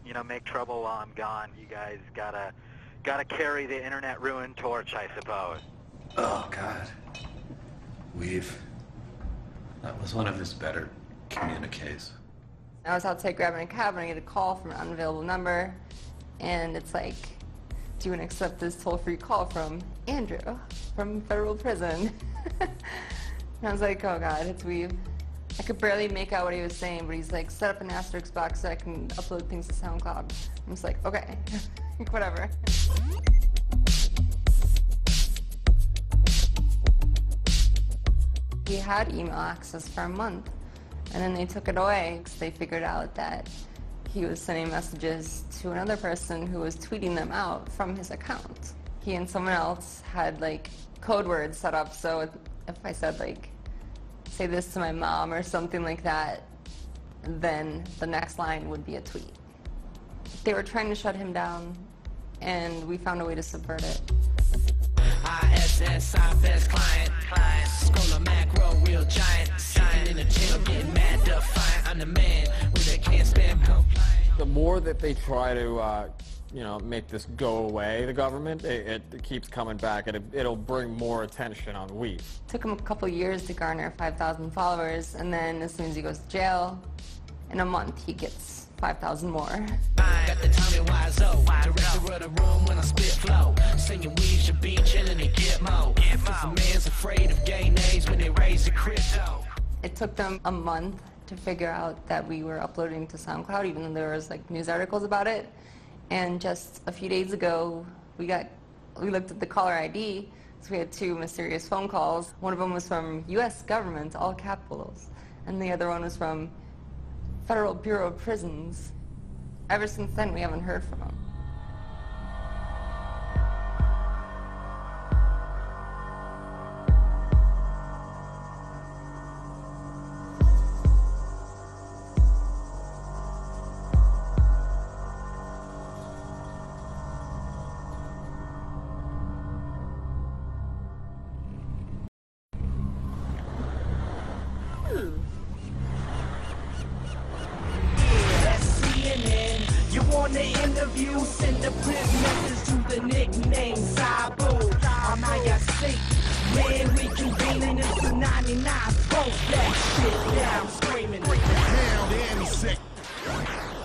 you know, make trouble while I'm gone. You guys gotta carry the internet ruin torch, I suppose. Oh God, that was one of his better communiques. I was outside grabbing a cab and I get a call from an unavailable number, and it's like, do you want to accept this toll-free call from Andrew from federal prison? And I was like, oh God, it's Weave. I could barely make out what he was saying, but he's like, set up an asterisk box so I can upload things to SoundCloud. I'm just like, okay, whatever. He had email access for a month, and then they took it away because they figured out that he was sending messages to another person who was tweeting them out from his account. He and someone else had like code words set up, so if I said like, say this to my mom or something like that, then the next line would be a tweet. They were trying to shut him down, and we found a way to subvert it. ISS, IFS client, Scholar macro, real giant, sitting in a jail, getting mad, defiant. I'm the man where they can't stand compliance. The more that they try to, you know, make this go away, the government, it keeps coming back, and it'll bring more attention on Weave. It took him a couple years to garner 5,000 followers, and then as soon as he goes to jail, in a month he gets 5,000 more. Got the Tommy Wiseau, director of the room when I spit flow. Singing Weave should be chilling and get mo. Cause a man's afraid of gay names when they raise the crypto. It took them a month to figure out that we were uploading to SoundCloud, even though there was like news articles about it. And just a few days ago, we looked at the caller ID, so we had 2 mysterious phone calls. One of them was from U.S. government, all capitals, and the other one was from Federal Bureau of Prisons. Ever since then, we haven't heard from him.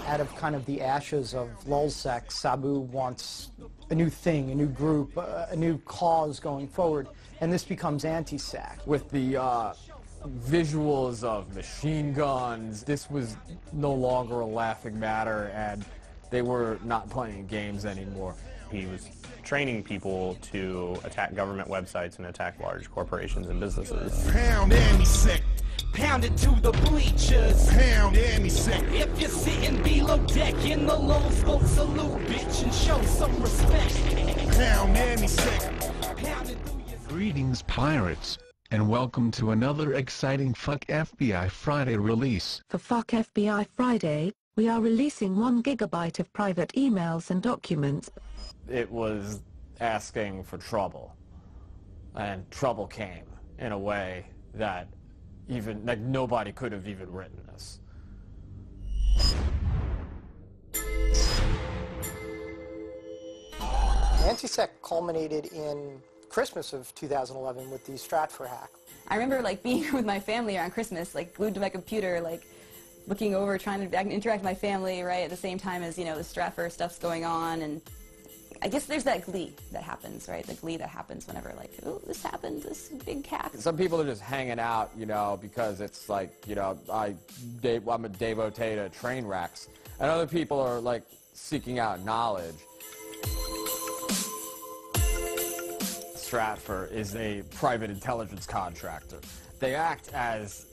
Out of kind of the ashes of lulzsec, Sabu wants a new thing, a new group, a new cause going forward, and this becomes anti-sac. With the visuals of machine guns, this was no longer a laughing matter, and they were not playing games anymore. He was training people to attack government websites and attack large corporations and businesses. Pound anti-sec. Pound it to the bleachers. Pound anti-sec. If you're sitting below deck in the lone smoke, salute, bitch, and show some respect. Pound anti-sec. Greetings, pirates, and welcome to another exciting Fuck FBI Friday release. For Fuck FBI Friday, we are releasing 1 gigabyte of private emails and documents. It was asking for trouble, and trouble came in a way that even, like, nobody could have even written this. Anti-sec culminated in Christmas of 2011 with the Stratfor hack. I remember like being with my family around Christmas, like glued to my computer, like looking over, trying to interact with my family, right, at the same time as, you know, the Stratfor stuff's going on. And I guess there's that glee that happens, right? The glee that happens whenever, like, oh, this happened, this big hack. Some people are just hanging out, you know, because it's like, you know, I'm a devotee to train wrecks. And other people are, like, seeking out knowledge. Stratfor is a private intelligence contractor. They act as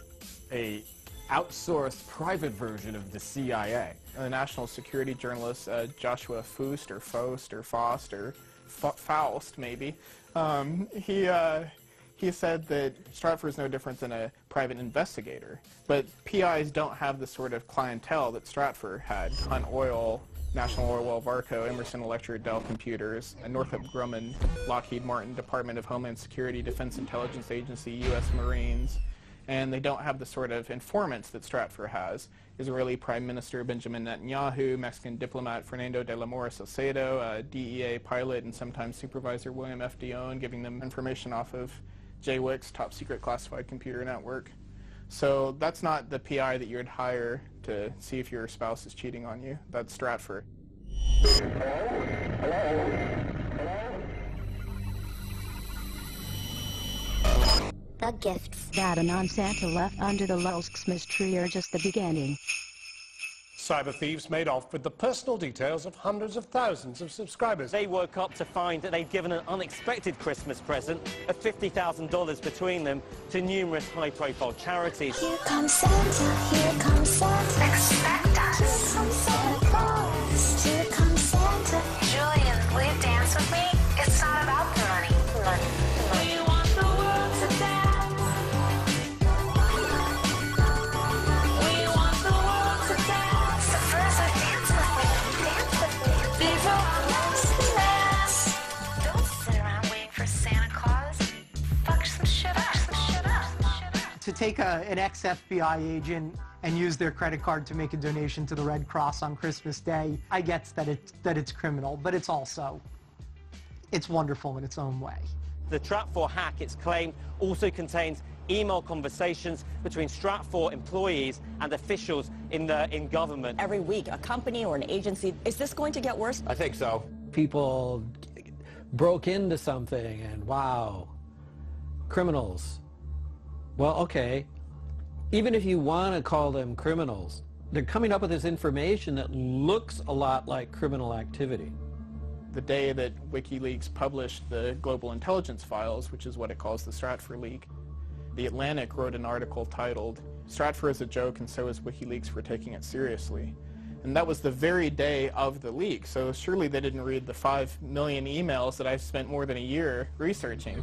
a outsourced private version of the CIA. The national security journalist Joshua Faust or Faust maybe, he said that Stratfor is no different than a private investigator, but PIs don't have the sort of clientele that Stratfor had. Hunt oil, National Oilwell Varco, Emerson Electric, Dell Computers, Northrop Grumman, Lockheed Martin, Department of Homeland Security, Defense Intelligence Agency, U.S. Marines, and they don't have the sort of informants that Stratfor has. Israeli Prime Minister Benjamin Netanyahu, Mexican diplomat Fernando de la Mora Salcedo, DEA pilot and sometimes supervisor William F. Dion, giving them information off of JWIC's top secret classified computer network. So that's not the PI that you would hire to see if your spouse is cheating on you. That's Stratfor. The gifts that a non-Santa left under the Christmas tree are just the beginning. Cyber thieves made off with the personal details of hundreds of thousands of subscribers. They woke up to find that they'd given an unexpected Christmas present of $50,000 between them to numerous high-profile charities. Here comes Santa, here comes Santa. Expect us. Here comes Santa Claus. Here comes Santa. Julian, will you dance with me? It's not about the money. We want the world to dance. We want the world to dance. So first, dance with me. Dance with me. Before Christmas. Don't sit around waiting for Santa Claus. Fuck some shit up. To take an ex-FBI agent and use their credit card to make a donation to the Red Cross on Christmas Day, I get that it's criminal, but it's wonderful in its own way. The Stratfor hack, it's claimed, also contains email conversations between Stratfor employees and officials in government. Every week, a company or an agency, is this going to get worse? I think so. People broke into something and wow, criminals. Well, okay, even if you want to call them criminals, they're coming up with this information that looks a lot like criminal activity. The day that WikiLeaks published the global intelligence files, which is what it calls the Stratfor leak, The Atlantic wrote an article titled, "Stratfor is a joke and so is WikiLeaks for taking it seriously." And that was the very day of the leak, so surely they didn't read the 5 million emails that I've spent more than a year researching.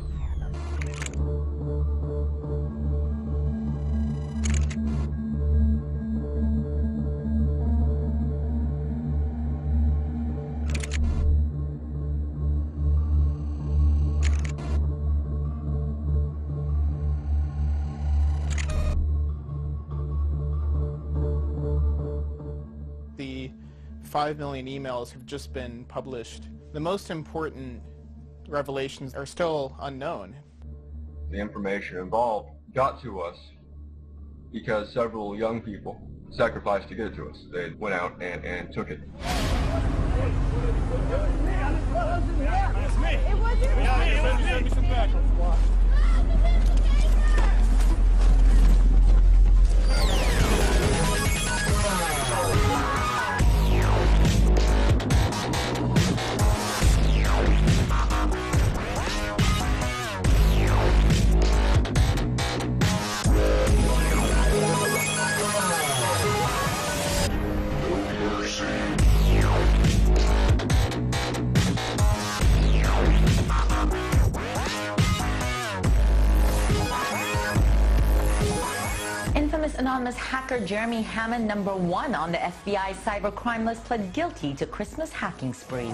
The 5 million emails have just been published. The most important revelations are still unknown. The information involved got to us because several young people sacrificed to get it to us. They went out and took it. Infamous anonymous hacker Jeremy Hammond, #1 on the FBI cybercrime list, pled guilty to Christmas hacking spree.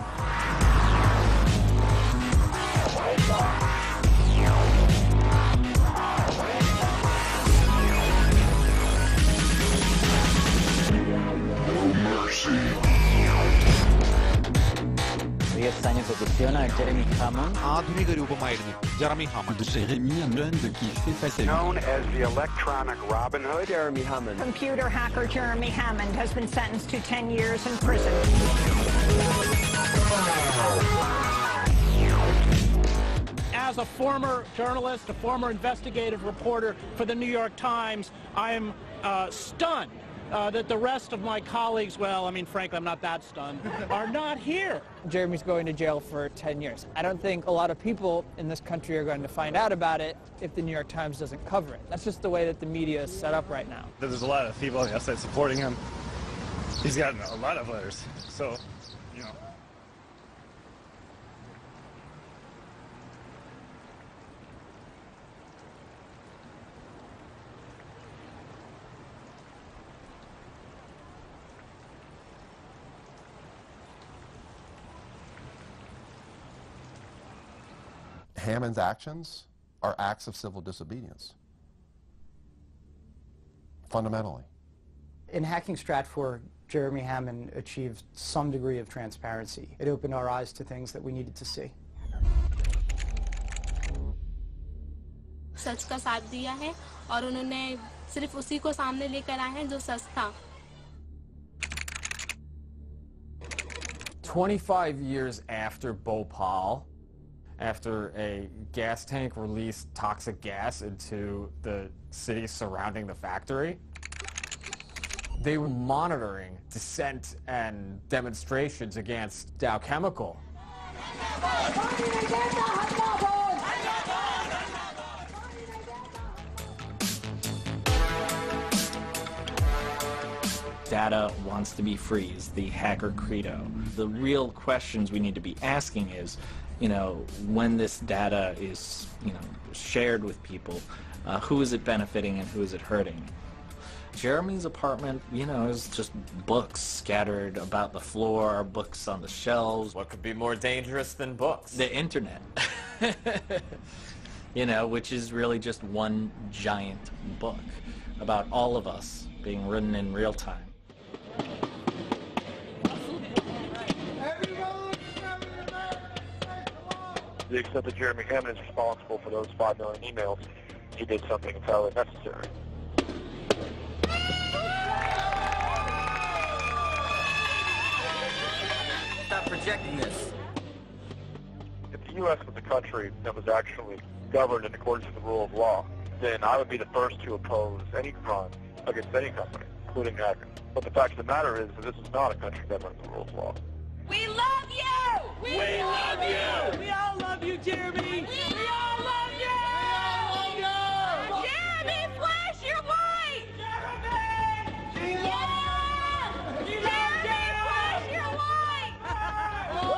Jeremy Hammond. ആധുനിക രൂപമായിരുന്നു Jeremy Hammond. Known as the electronic Robin Hood, Jeremy Hammond. Computer hacker Jeremy Hammond has been sentenced to 10 years in prison. As a former journalist, a former investigative reporter for the New York Times, I am stunned that the rest of my colleagues, well, I mean, frankly, I'm not that stunned, are not here. Jeremy's going to jail for 10 years. I don't think a lot of people in this country are going to find out about it if the New York Times doesn't cover it. That's just the way that the media is set up right now. There's a lot of people on the outside supporting him. He's gotten a lot of letters, so, you know. Hammond's actions are acts of civil disobedience, fundamentally. In hacking Stratfor, Jeremy Hammond achieved some degree of transparency. It opened our eyes to things that we needed to see. सच का साथ दिया है और उन्होंने सिर्फ उसी को सामने लेकर आए हैं जो सच था. 25 years after Bhopal, after a gas tank released toxic gas into the city surrounding the factory, they were monitoring dissent and demonstrations against Dow Chemical. Data wants to be free is the hacker credo. The real questions we need to be asking is, when this data is, shared with people, who is it benefiting and who is it hurting? Jeremy's apartment, is just books scattered about the floor, books on the shelves. What could be more dangerous than books? The internet. Which is really just one giant book about all of us being written in real time. To the extent that Jeremy Hammond is responsible for those 5 million emails, he did something entirely necessary. Stop projecting this. If the U.S. was a country that was actually governed in accordance with the rule of law, then I would be the first to oppose any crime against any company, including hacking. But the fact of the matter is that this is not a country governed in the rule of law. We love you! We love you! We all love you, Jeremy! We all love you! We all love you! Jeremy, flash your light! Jeremy! Yeah! Jeremy, flash your light! Your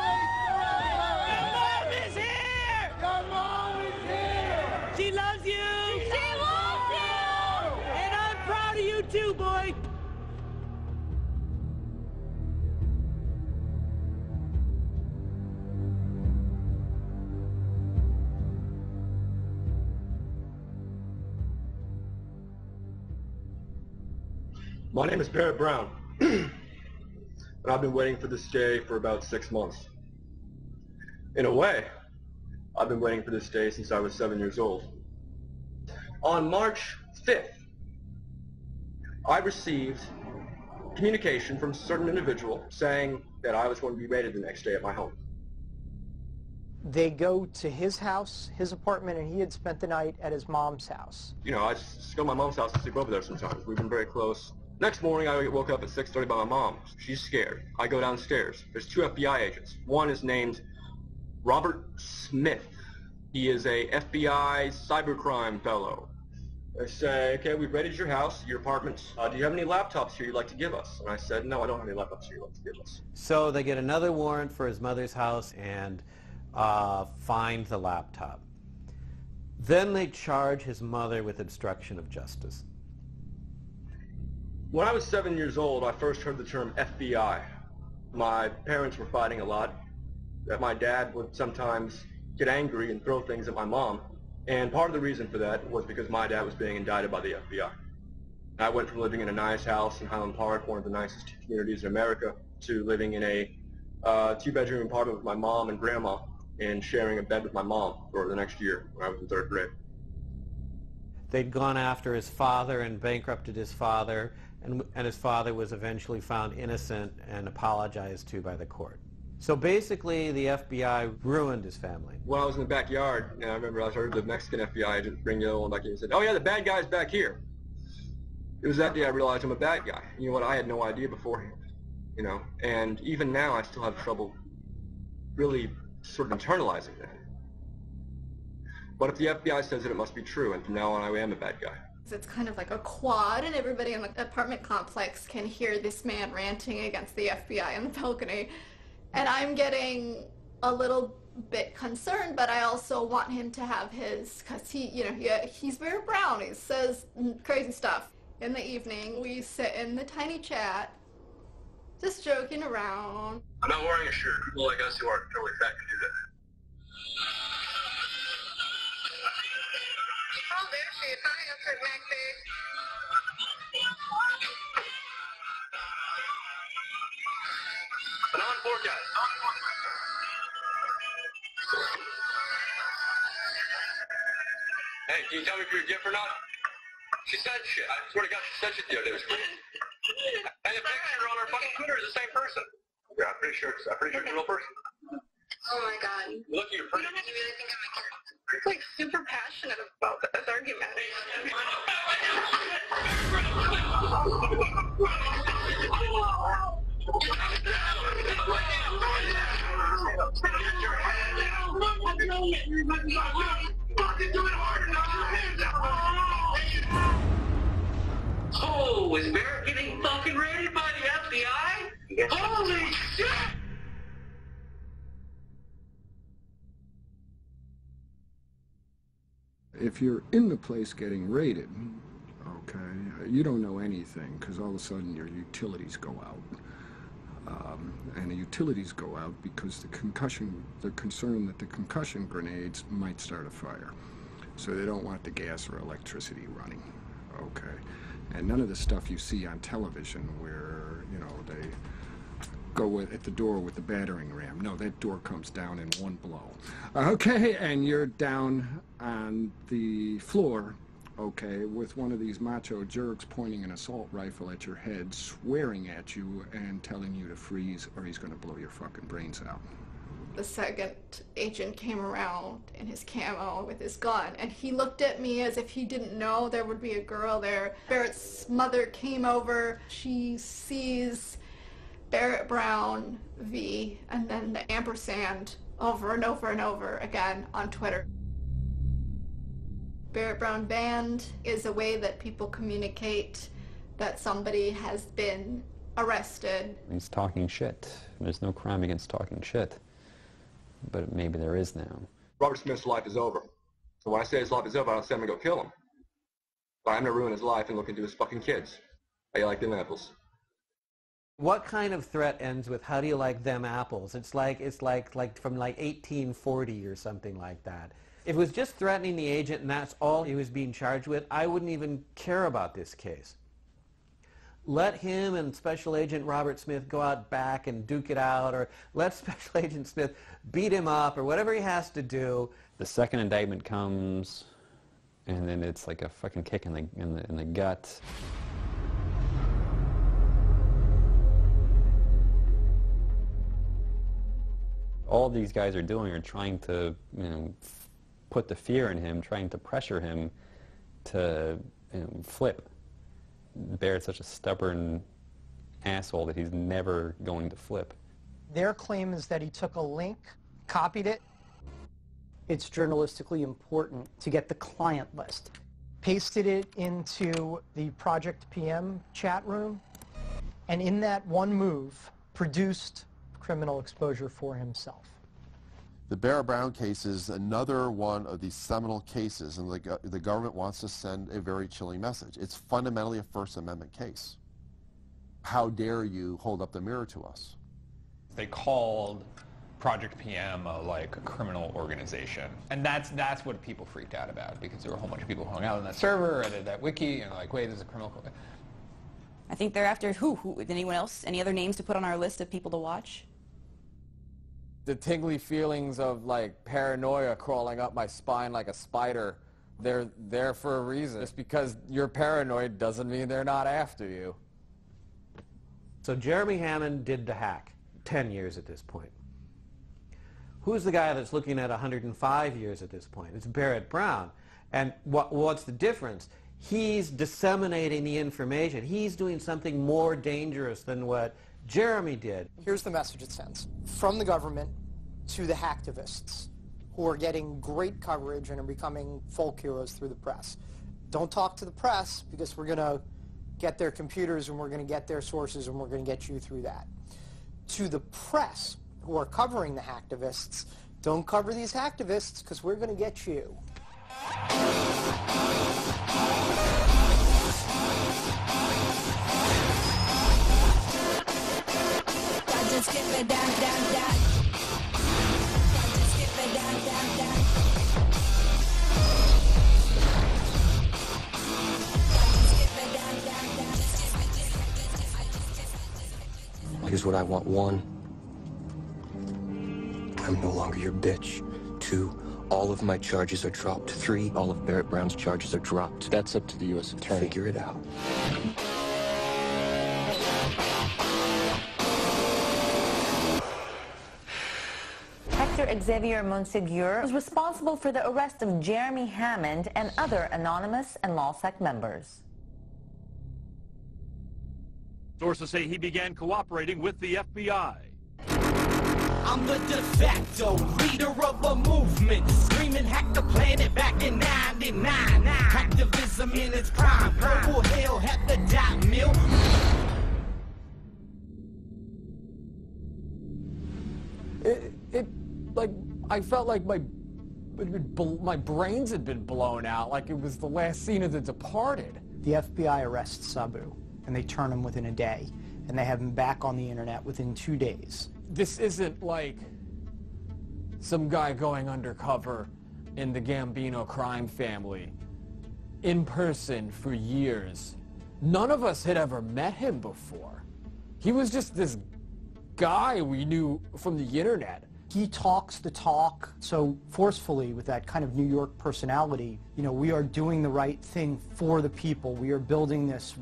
mom is here! Your mom is here! She loves you! She loves you! And I'm proud of you too, boy! My name is Barrett Brown, and I've been waiting for this day for about 6 months. In a way, I've been waiting for this day since I was 7 years old. On March 5th, I received communication from a certain individual saying that I was going to be raided the next day at my home. They go to his house, his apartment, and he had spent the night at his mom's house. I just go to my mom's house to sleep over there sometimes. We've been very close. Next morning, I get woke up at 6:30 by my mom. She's scared. I go downstairs. There's 2 FBI agents. One is named Robert Smith. He is a FBI cybercrime fellow. They say, okay, we've raided your house, your apartment. Do you have any laptops here you'd like to give us? And I said, no, I don't have any laptops here you'd like to give us. So they get another warrant for his mother's house and find the laptop. Then they charge his mother with obstruction of justice. When I was 7 years old, I first heard the term FBI. My parents were fighting a lot. My dad would sometimes get angry and throw things at my mom. And part of the reason for that was because my dad was being indicted by the FBI. I went from living in a nice house in Highland Park, one of the nicest communities in America, to living in a 2-bedroom apartment with my mom and grandma and sharing a bed with my mom for the next year when I was in 3rd grade. They'd gone after his father and bankrupted his father, and his father was eventually found innocent and apologized to by the court. So basically, the FBI ruined his family. When I was in the backyard, I remember I heard the Mexican FBI agent bring the other one back in and said, oh yeah, the bad guy's back here. It was that day I realized I'm a bad guy. You know what, I had no idea beforehand. And even now I still have trouble really sort of internalizing that. But if the FBI says it, it must be true, and from now on I am a bad guy. It's kind of like a quad, and everybody in the apartment complex can hear this man ranting against the FBI on the balcony. And I'm getting a little bit concerned, but I also want him to have his, because he's very brown. He says crazy stuff. In the evening, we sit in the tiny chat, just joking around. I'm not wearing a shirt. People like us who are totally fat can do An on board, guys. Hey, can you tell me if you're a gift or not? She said shit. I swear to God, she said shit the other day. It was crazy. And the picture on her fucking Twitter is the same person. Yeah, I'm pretty sure it's a real person. Oh my god. Look at your You don't have to really think I'm like super passionate about this argument. Oh, is Barrett getting fucking raided by the FBI? Holy shit! If you're in the place getting raided, okay, you don't know anything because all of a sudden your utilities go out. And the utilities go out because they're concerned that the concussion grenades might start a fire. So they don't want the gas or electricity running, okay? And none of the stuff you see on television where, you know, they go at the door with the battering ram. No, that door comes down in one blow. Okay, and you're down on the floor, okay, with one of these macho jerks pointing an assault rifle at your head, swearing at you and telling you to freeze or he's going to blow your fucking brains out. The second agent came around in his camo with his gun, and he looked at me as if he didn't know there would be a girl there. Barrett's mother came over. She sees Barrett Brown V and then the ampersand over and over and over again on Twitter. Barrett Brown banned is a way that people communicate that somebody has been arrested. He's talking shit. There's no crime against talking shit. But maybe there is now. Robert Smith's life is over. So when I say his life is over, I don't say I'm gonna go kill him. But I'm gonna ruin his life and look into his fucking kids. How you like them apples? What kind of threat ends with "how do you like them apples"? It's like from like 1840 or something like that. If it was just threatening the agent and that's all he was being charged with, I wouldn't even care about this case. Let him and Special Agent Robert Smith go out back and duke it out, or let Special Agent Smith beat him up, or whatever he has to do. The second indictment comes, and then it's like a fucking kick in the gut. All these guys are doing are trying to, you know, put the fear in him, trying to pressure him to, you know, flip. Barrett's such a stubborn asshole that he's never going to flip. Their claim is that he took a link, copied it. It's journalistically important to get the client list. Pasted it into the Project PM chat room, and in that one move, produced criminal exposure for himself. The Barrett Brown case is another one of these seminal cases, and the government wants to send a very chilling message. It's fundamentally a First Amendment case. How dare you hold up the mirror to us? They called Project PM like a criminal organization, and that's what people freaked out about, because there were a whole bunch of people who hung out on that server and that wiki, and like, wait, there's a criminal. I think they're after who? Anyone else? Any other names to put on our list of people to watch? The tingly feelings of like paranoia crawling up my spine like a spider, they're there for a reason. Just because you're paranoid doesn't mean they're not after you. So Jeremy Hammond did the hack, 10 years at this point. Who's the guy that's looking at 105 years at this point? It's Barrett Brown. And what's the difference? He's disseminating the information. He's doing something more dangerous than what Jeremy did. Here's the message it sends. From the government to the hacktivists, who are getting great coverage and are becoming folk heroes through the press. Don't talk to the press, because we're going to get their computers and we're going to get their sources and we're going to get you through that. To the press, who are covering the hacktivists, don't cover these hacktivists, because we're going to get you. Just give it down, down, down. Just give it down, down, down. Here's what I want. 1, I'm no longer your bitch. 2, all of my charges are dropped. 3, all of Barrett Brown's charges are dropped. That's up to the U.S. Attorney. Figure it out. Hector Xavier Monsegur was responsible for the arrest of Jeremy Hammond and other anonymous and LawSec members. Sources say he began cooperating with the FBI. I'm the de facto leader of a movement, screaming hack the planet back in 99. Activism in its prime, purple hell had the dot mill. Like, I felt like my brains had been blown out, like it was the last scene of The Departed. The FBI arrests Sabu, and they turn him within a day, and they have him back on the internet within 2 days. This isn't like some guy going undercover in the Gambino crime family in person for years. None of us had ever met him before. He was just this guy we knew from the internet. He talks the talk so forcefully with that kind of New York personality. You know, we are doing the right thing for the people. We are building this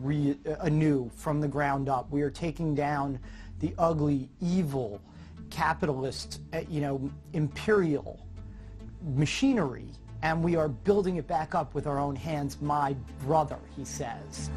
anew from the ground up. We are taking down the ugly, evil, capitalist, imperial machinery, and we are building it back up with our own hands, my brother, he says.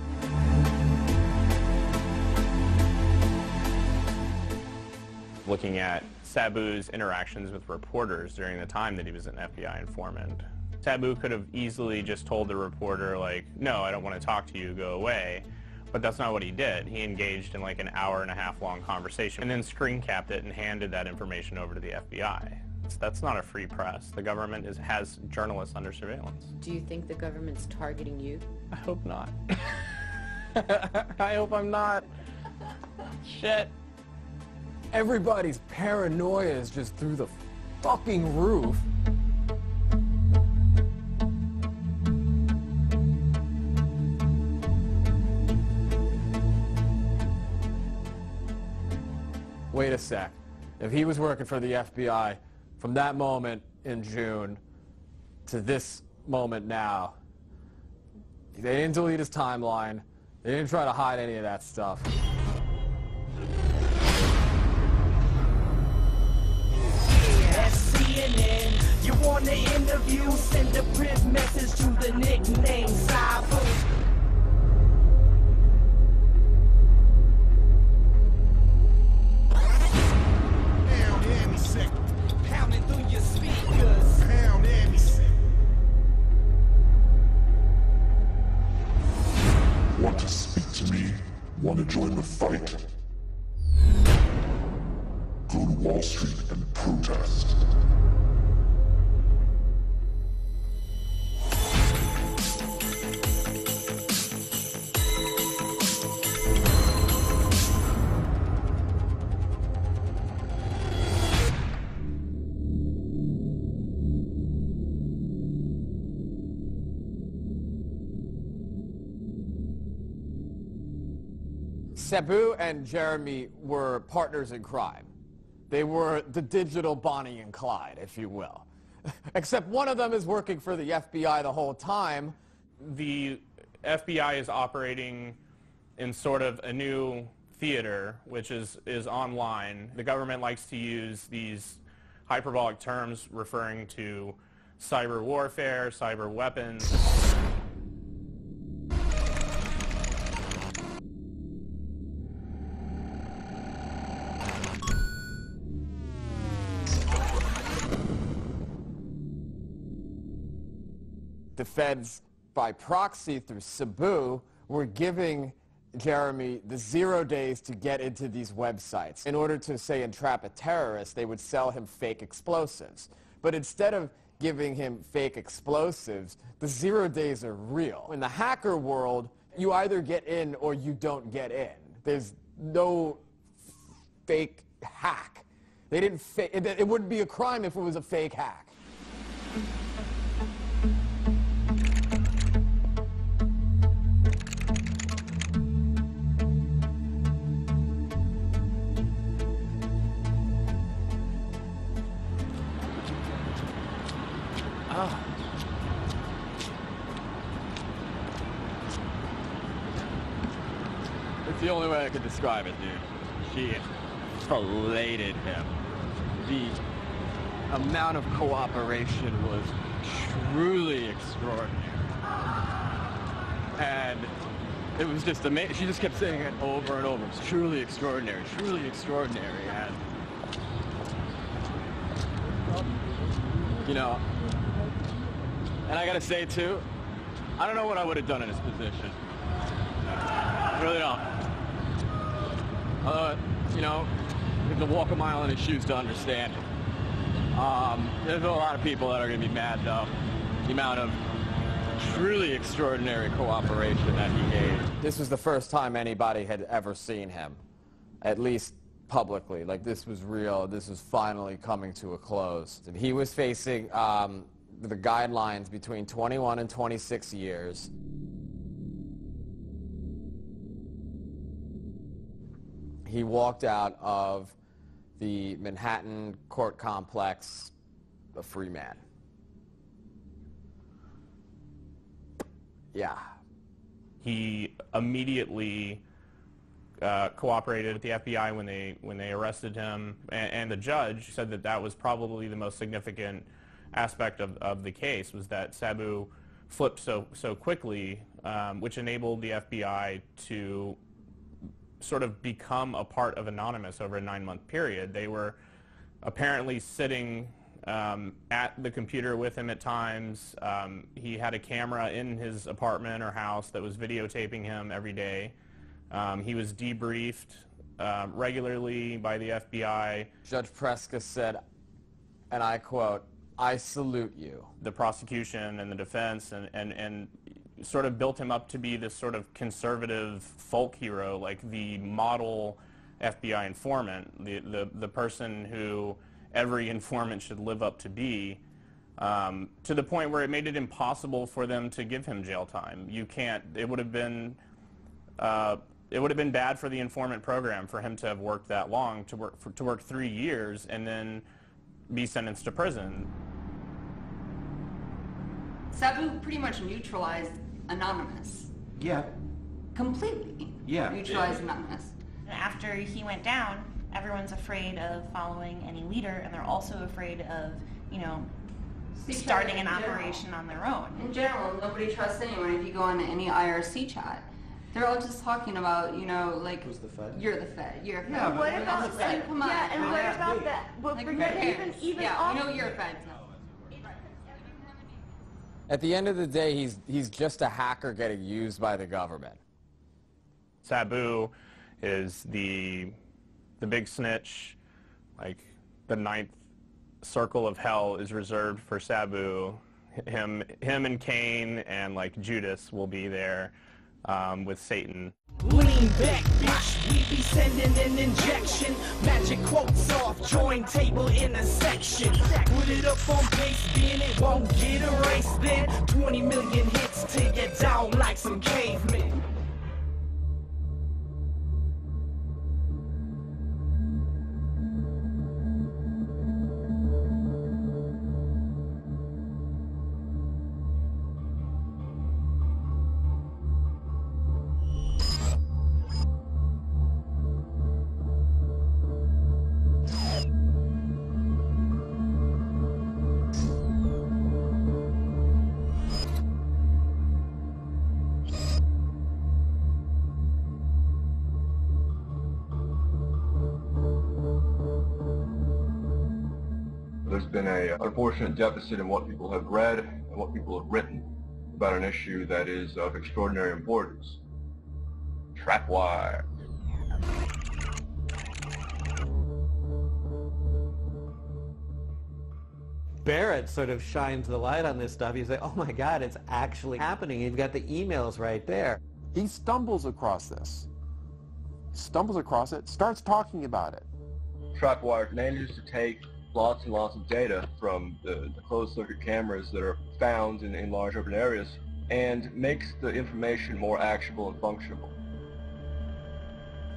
Looking at Sabu's interactions with reporters during the time that he was an FBI informant. Sabu could have easily just told the reporter, like, no, I don't want to talk to you, go away. But that's not what he did. He engaged in like an hour-and-a-half long conversation and then screen capped it and handed that information over to the FBI. That's not a free press. The government has journalists under surveillance. Do you think the government's targeting you? I hope not. I hope I'm not. Shit. Everybody's paranoia is just through the fucking roof. Wait a sec. If he was working for the FBI from that moment in June to this moment now, they didn't delete his timeline. They didn't try to hide any of that stuff. CNN, you want the interview, send a print message to the nickname Sabu. Pounding through your speakers. Want to speak to me? Want to join the fight? Go to Wall Street and protest. Sabu and Jeremy were partners in crime. They were the digital Bonnie and Clyde, if you will. Except one of them is working for the FBI the whole time. The FBI is operating in sort of a new theater, which is online. The government likes to use these hyperbolic terms referring to cyber warfare, cyber weapons. The feds, by proxy through Sabu, were giving Jeremy the 0 days to get into these websites. In order to, say, entrap a terrorist, they would sell him fake explosives. But instead of giving him fake explosives, the 0 days are real. In the hacker world, you either get in or you don't get in. There's no fake hack. They didn't it wouldn't be a crime if it was a fake hack. It's the only way I could describe it, dude. She filleted him. The amount of cooperation was truly extraordinary. And it was just amazing. She just kept saying it over and over. It's truly extraordinary, truly extraordinary. And, you know, and I gotta say too, I don't know what I would have done in his position. I really don't. Although, you know, you have to walk a mile in his shoes to understand it. There's a lot of people that are going to be mad, though. The amount of truly extraordinary cooperation that he gave. This was the first time anybody had ever seen him, at least publicly. Like, this was real. This was finally coming to a close. And he was facing the guidelines between 21 and 26 years. He walked out of the Manhattan court complex a free man. Yeah. He immediately cooperated with the FBI when they arrested him, and the judge said that that was probably the most significant aspect of the case, was that Sabu flipped so quickly, which enabled the FBI to sort of become a part of Anonymous over a 9-month period. They were apparently sitting at the computer with him at times. He had a camera in his apartment or house that was videotaping him every day. He was debriefed regularly by the FBI. Judge Preska said, and I quote, "I salute you." The prosecution and the defense and sort of built him up to be this sort of conservative folk hero, like the model FBI informant, the person who every informant should live up to be, to the point where it made it impossible for them to give him jail time. You can't. It would have been bad for the informant program for him to have worked that long, to work 3 years and then be sentenced to prison. Sabu pretty much neutralized Anonymous. Yeah. Completely. Yeah. Neutralized Anonymous. After he went down, everyone's afraid of following any leader, and they're also afraid of, you know, starting an operation on their own. In general, nobody trusts anyone. If you go on any IRC chat, they're all just talking about, you know, like, who's the Fed? You're the Fed. You're a Fed. Yeah, what about the Fed? Come on. Yeah, and what about that? Well, Like, even yeah, you know you're a Fed. At the end of the day, he's just a hacker getting used by the government. Sabu is the big snitch. Like, the 9th circle of hell is reserved for Sabu. Him and Cain and like Judas will be there with Satan. Lean back, bitch, we be sending an injection. Magic quotes off, join table in a section. Put it up on base, then it won't get erased. Then 20 million hits till you're down like some cavemen. There's been an unfortunate deficit in what people have read and what people have written about an issue that is of extraordinary importance. Trapwire. Barrett sort of shines the light on this stuff. You say, oh my God, it's actually happening. You've got the emails right there. He stumbles across this. Stumbles across it, starts talking about it. Trapwire manages to take lots and lots of data from the closed-circuit cameras that are found in large urban areas and makes the information more actionable and functional.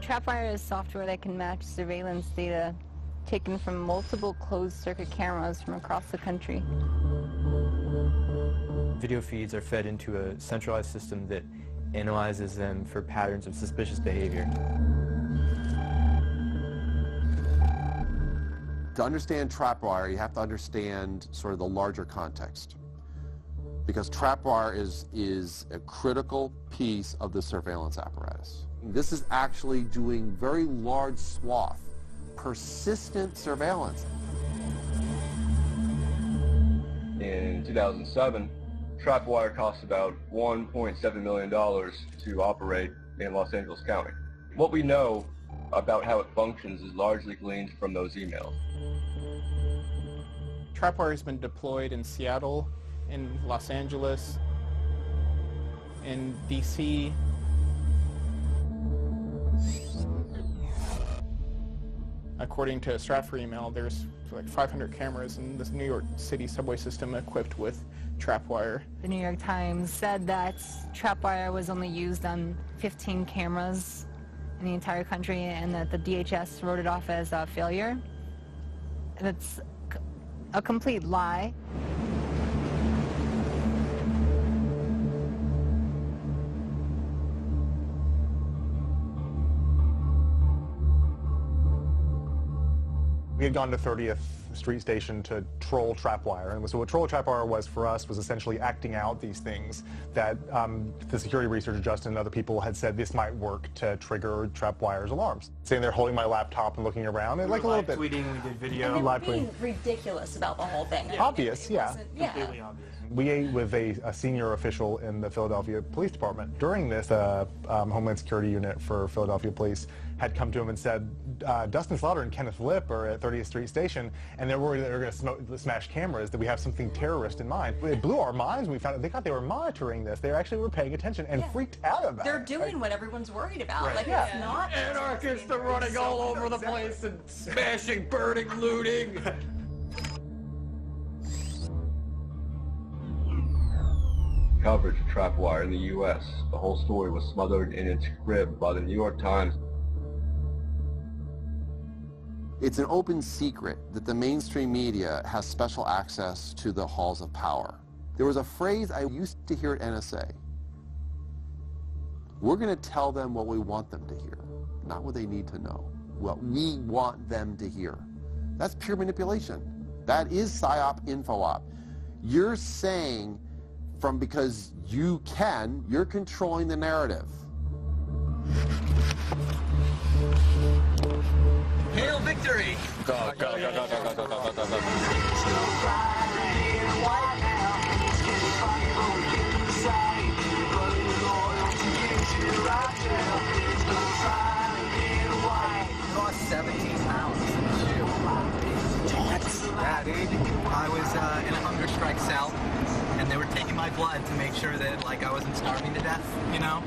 Trapwire is software that can match surveillance data taken from multiple closed-circuit cameras from across the country. Video feeds are fed into a centralized system that analyzes them for patterns of suspicious behavior. To understand trapwire, you have to understand sort of the larger context, because trapwire is a critical piece of the surveillance apparatus. This is actually doing very large swath, persistent surveillance. In 2007, trapwire cost about $1.7 million to operate in Los Angeles County. What we know about how it functions is largely gleaned from those emails. Trapwire has been deployed in Seattle, in Los Angeles, in DC. According to a Stratford email, there's like 500 cameras in this New York City subway system equipped with trapwire. The New York Times said that trapwire was only used on 15 cameras in the entire country, and that the DHS wrote it off as a failure. That's a complete lie. We had gone to 30th Street Station to troll trapwire, and so what troll trapwire was for us was essentially acting out these things that the security researcher Justin and other people had said this might work to trigger trapwire's alarms. Saying they're holding my laptop and looking around, and like a little bit. Tweeting, we did video. And they were being ridiculous about the whole thing. Obvious, yeah. Completely obvious. We ate with a senior official in the Philadelphia Police Department. During this, Homeland Security unit for Philadelphia Police had come to him and said, Dustin Slaughter and Kenneth Lipp are at 30th Street Station, and they're worried that they're going to smash cameras, that we have something terrorist in mind. It blew our minds when we found out they thought they were monitoring this. They actually were paying attention and freaked out about They're it. doing what everyone's worried about. Right. Like, Yeah. it's not... Anarchists are running all over the place and smashing, burning, looting. Coverage of trapwire in the U.S. The whole story was smothered in its crib by the New York Times. It's an open secret that the mainstream media has special access to the halls of power. There was a phrase I used to hear at NSA. We're going to tell them what we want them to hear, not what they need to know. What we want them to hear. That's pure manipulation. That is PSYOP, info-op. You're saying because you can, you're controlling the narrative. Hail victory! Go, go, go, go, go, go, go, go, go, go. Lost 17 pounds. Yeah, dude. I was in a hunger strike cell, and they were taking my blood to make sure that, like, I wasn't starving to death, you know?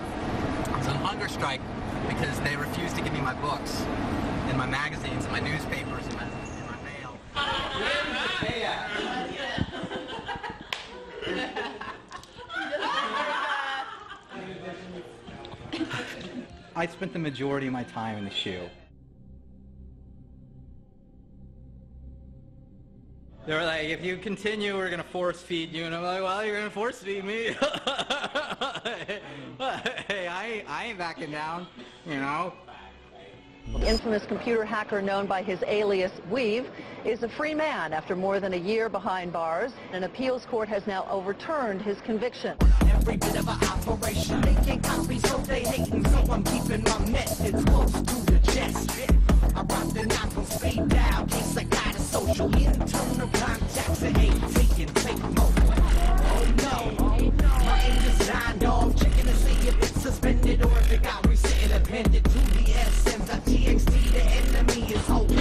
I was on hunger strike because they refused to give me my books, and my magazines, and my newspapers, and my mail. I spent the majority of my time in the SHU. They were like, if you continue, we're going to force feed you. And I'm like, well, you're going to force feed me? Hey, I ain't backing down, you know? The infamous computer hacker known by his alias Weave is a free man after more than a year behind bars. An appeals court has now overturned his conviction. Every bit of an operation, they can't copy, so they hating, so I'm keeping my methods close to the chest. I rock the knock on speed dial, in case I got a social internal contacts that ain't taking take mode. Oh no, my aim designed off, checking to see if it's suspended or if it got reset and appended to the SMs.txt. The enemy is holding.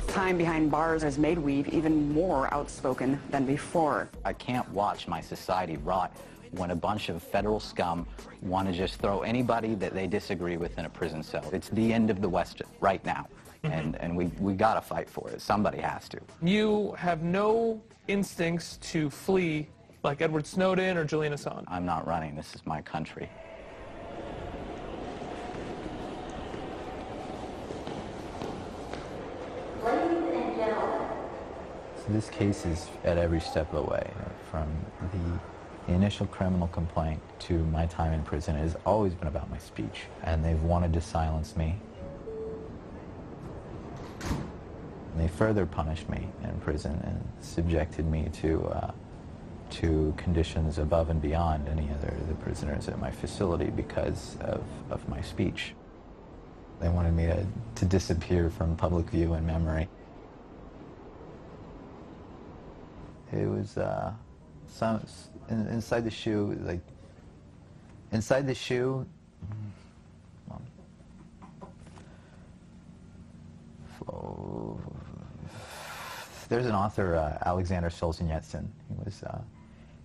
Time behind bars has made Weave even more outspoken than before. I can't watch my society rot when a bunch of federal scum want to just throw anybody that they disagree with in a prison cell. It's the end of the West right now, and we got to fight for it. Somebody has to. You have no instincts to flee like Edward Snowden or Julian Assange. I'm not running. This is my country. So this case is at every step of the way, from the The initial criminal complaint to my time in prison has always been about my speech, and they've wanted to silence me. And they further punished me in prison and subjected me to conditions above and beyond any other of the prisoners at my facility because of my speech. They wanted me to disappear from public view and memory. It was inside the shoe, like inside the shoe. There's an author, Alexander Solzhenitsyn.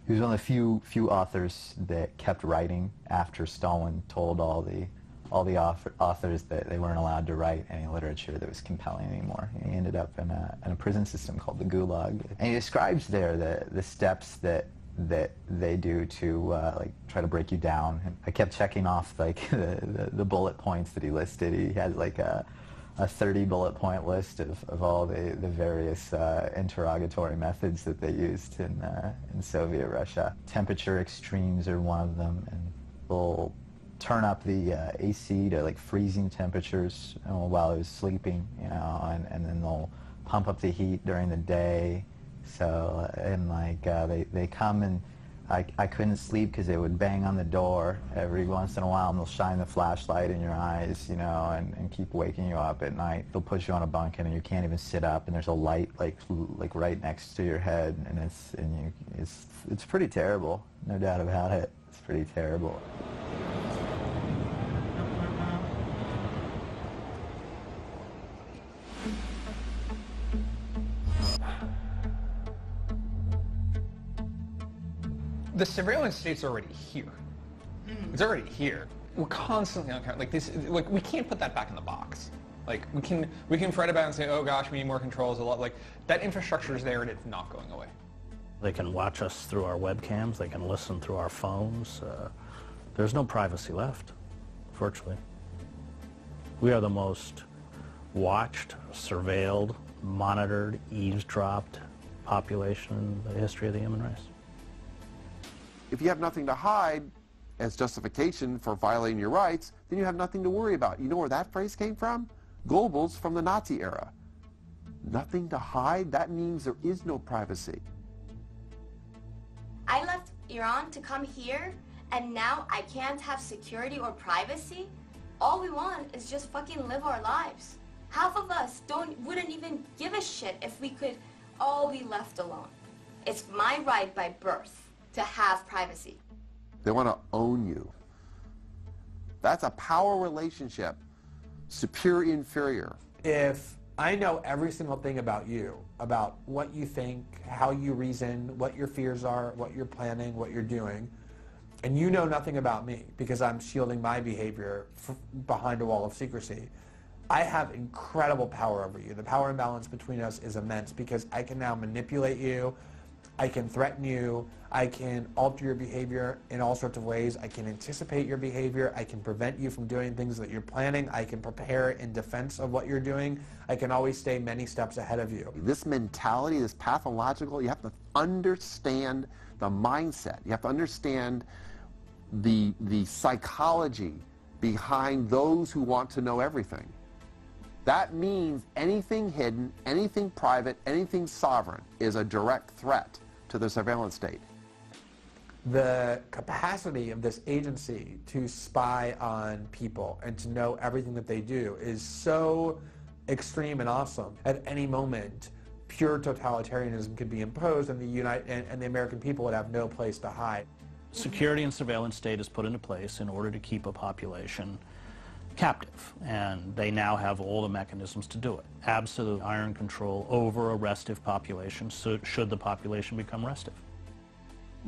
He was one of the few authors that kept writing after Stalin told all the authors that they weren't allowed to write any literature that was compelling anymore. He ended up in a prison system called the Gulag, and he describes there the steps that they do to like try to break you down. And I kept checking off like the bullet points that he listed. He had like a 30 bullet point list of all the various interrogatory methods that they used in Soviet Russia. Temperature extremes are one of them, and they'll turn up the AC to like freezing temperatures while I was sleeping, you know, and then they'll pump up the heat during the day. So, and like they come and I couldn't sleep because they would bang on the door every once in a while, and they'll shine the flashlight in your eyes, you know, and keep waking you up at night. They'll put you on a bunk and you can't even sit up, and there's a light like right next to your head, and it's pretty terrible, no doubt about it. It's pretty terrible. The surveillance state's already here. It's already here. We're constantly on camera. Like this, like we can't put that back in the box. Like we can fret about it and say, oh gosh, we need more controls. A lot like that infrastructure is there and it's not going away. They can watch us through our webcams. They can listen through our phones. There's no privacy left, virtually. We are the most watched, surveilled, monitored, eavesdropped population in the history of the human race. If you have nothing to hide as justification for violating your rights, then you have nothing to worry about. You know where that phrase came from? Goebbels from the Nazi era. Nothing to hide? That means there is no privacy. I left Iran to come here, and now I can't have security or privacy? All we want is just fucking live our lives. Half of us wouldn't even give a shit if we could all be left alone. It's my right by birth to have privacy. They want to own you. That's a power relationship, superior, inferior. If I know every single thing about you, about what you think, how you reason, what your fears are, what you're planning, what you're doing, and you know nothing about me because I'm shielding my behavior behind a wall of secrecy, I have incredible power over you. The power imbalance between us is immense because I can now manipulate you, I can threaten you, I can alter your behavior in all sorts of ways, I can anticipate your behavior, I can prevent you from doing things that you're planning, I can prepare in defense of what you're doing, I can always stay many steps ahead of you. This mentality, this pathological, you have to understand the mindset, you have to understand the psychology behind those who want to know everything. That means anything hidden, anything private, anything sovereign is a direct threat to the surveillance state. The capacity of this agency to spy on people and to know everything that they do is so extreme and awesome. At any moment, pure totalitarianism could be imposed and the American people would have no place to hide. Security and surveillance state is put into place in order to keep a population captive, and they now have all the mechanisms to do it. Absolute iron control over a restive population, so should the population become restive.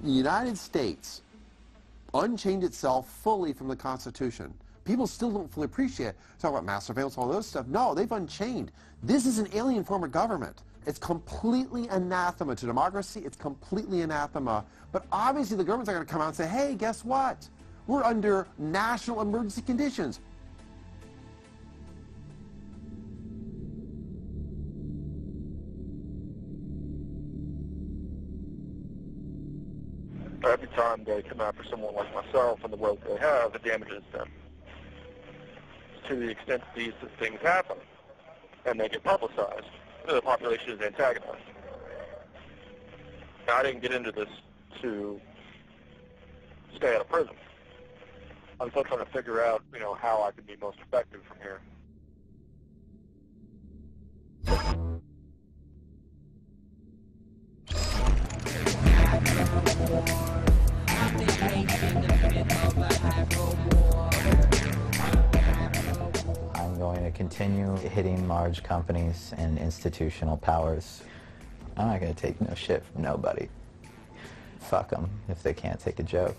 The United States unchained itself fully from the Constitution. People still don't fully appreciate it. Talk about mass surveillance, all those stuff. No, they've unchained. This is an alien form of government. It's completely anathema to democracy. It's completely anathema. But obviously the government's not going to come out and say, hey, guess what? We're under national emergency conditions. Every time they come after someone like myself and the wealth they have, it damages them. To the extent that these things happen and they get publicized, the population is antagonized. Now, I didn't get into this to stay out of prison. I'm still trying to figure out, how I can be most effective from here. I'm going to continue hitting large companies and institutional powers. I'm not going to take no shit from nobody. Fuck them if they can't take a joke.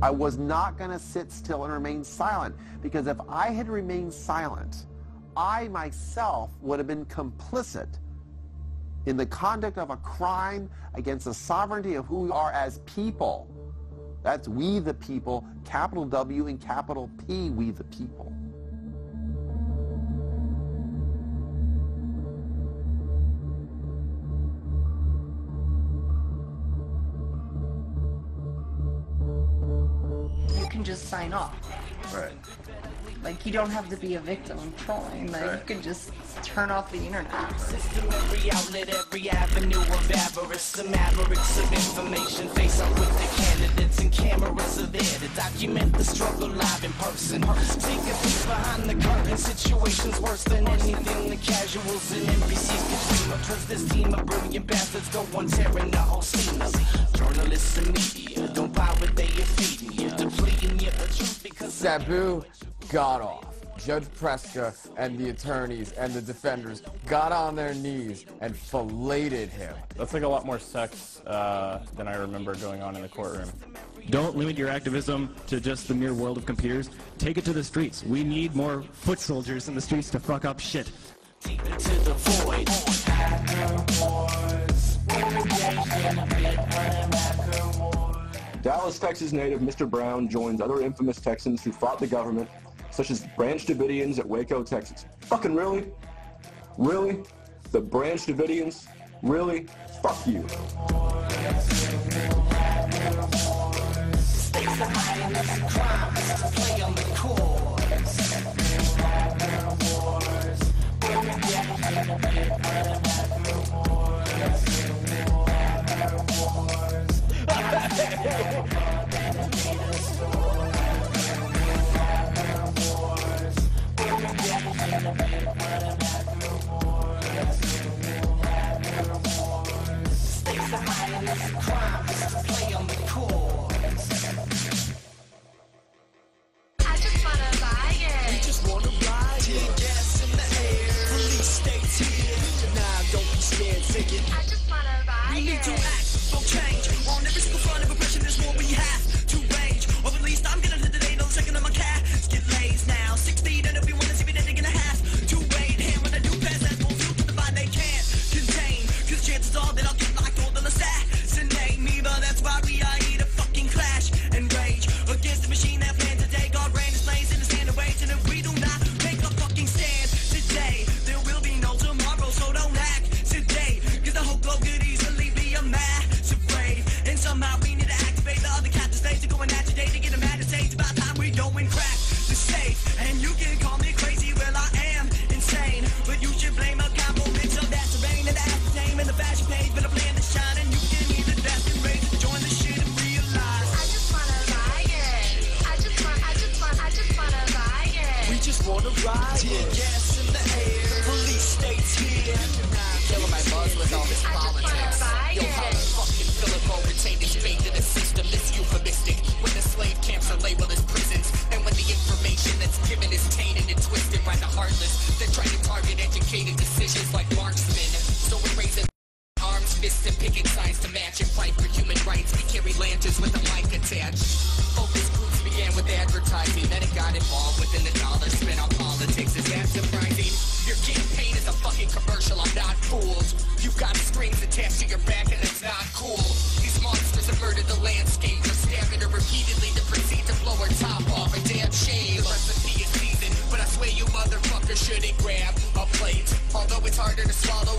I was not going to sit still and remain silent, because if I had remained silent, I myself would have been complicit in the conduct of a crime against the sovereignty of who we are as people. That's we the people, capital W and capital P, we the people. You can just sign off. Right. Like, you don't have to be a victim of trolling. Like, you can just turn off the internet. System, every outlet, every avenue of avarice. The mavericks of information face up with the candidates, and cameras are there to document the struggle live in person. Take a peek behind the curtain. Situations worse than anything the casuals and NPCs could dream of. Trust this team of brilliant bastards go on tearing the whole scene up. Journalists and media don't buy what they are feeding you, depleting you the truth because Sabu got off. Judge Preska and the attorneys and the defenders got on their knees and filleted him. That's like a lot more sex than I remember going on in the courtroom. Don't limit your activism to just the mere world of computers. Take it to the streets. We need more foot soldiers in the streets to fuck up shit. Deep into the void. Dallas, Texas native Mr. Brown joins other infamous Texans who fought the government, such as Branch Davidians at Waco, Texas. Fucking really? Really? The Branch Davidians? Really? Fuck you. Stakes are high and there's a crime to play on the course. We need to act for change. On every single front of oppression is what we have to rage. Or at least I'm gonna live today, no second of my cast. Get lays now, 6 feet and everyone is even they're gonna have to wait. Hammer the new pass that won't feel to the vibe they can't contain. Cause chances are that I'll get locked or they'll assassinate me. But that's why we are here to fucking clash and rage against the machine that plans to take our brand is placed in the stand of wage. And if we do not make a fucking stand today, there will be no tomorrow, so don't act today. Cause the whole globe could easily be a massive rave. And somehow we need to activate the other captive states to go and agitate to get them mad to say it's about time we go and crack the safe. And you can call me crazy, well I am insane, but you should blame a combo mix of that terrain and the aspartame and the fashion page. But a plan to shine and you can either death and rage to join the shit and realize I just wanna riot. I just wanna riot. we just wanna ride. Tear gas in the air, police states here. Killing my buzz with all this politics. Yo, how the fucking Philippo retained its faith in the system that's euphemistic. When the slave camps are labeled as prisons, and when the information that's given is tainted and twisted by the heartless that try to target educated decisions like marksmen. So we're raising arms, fists, and picket signs to match and fight for human rights. We carry lanterns with a mic attached. Focus groups began with advertising. advertising, then it got involved within the dollar spent on politics. Is that surprising? Your campaign is a fucking commercial, I'm not fooled. You've got strings attached to your back and it's not cool. These monsters have murdered the landscape. They're stabbing her repeatedly to proceed to blow her top off. A damn shame. The recipe is seasoned, but I swear you motherfuckers shouldn't grab a plate. Although it's harder to swallow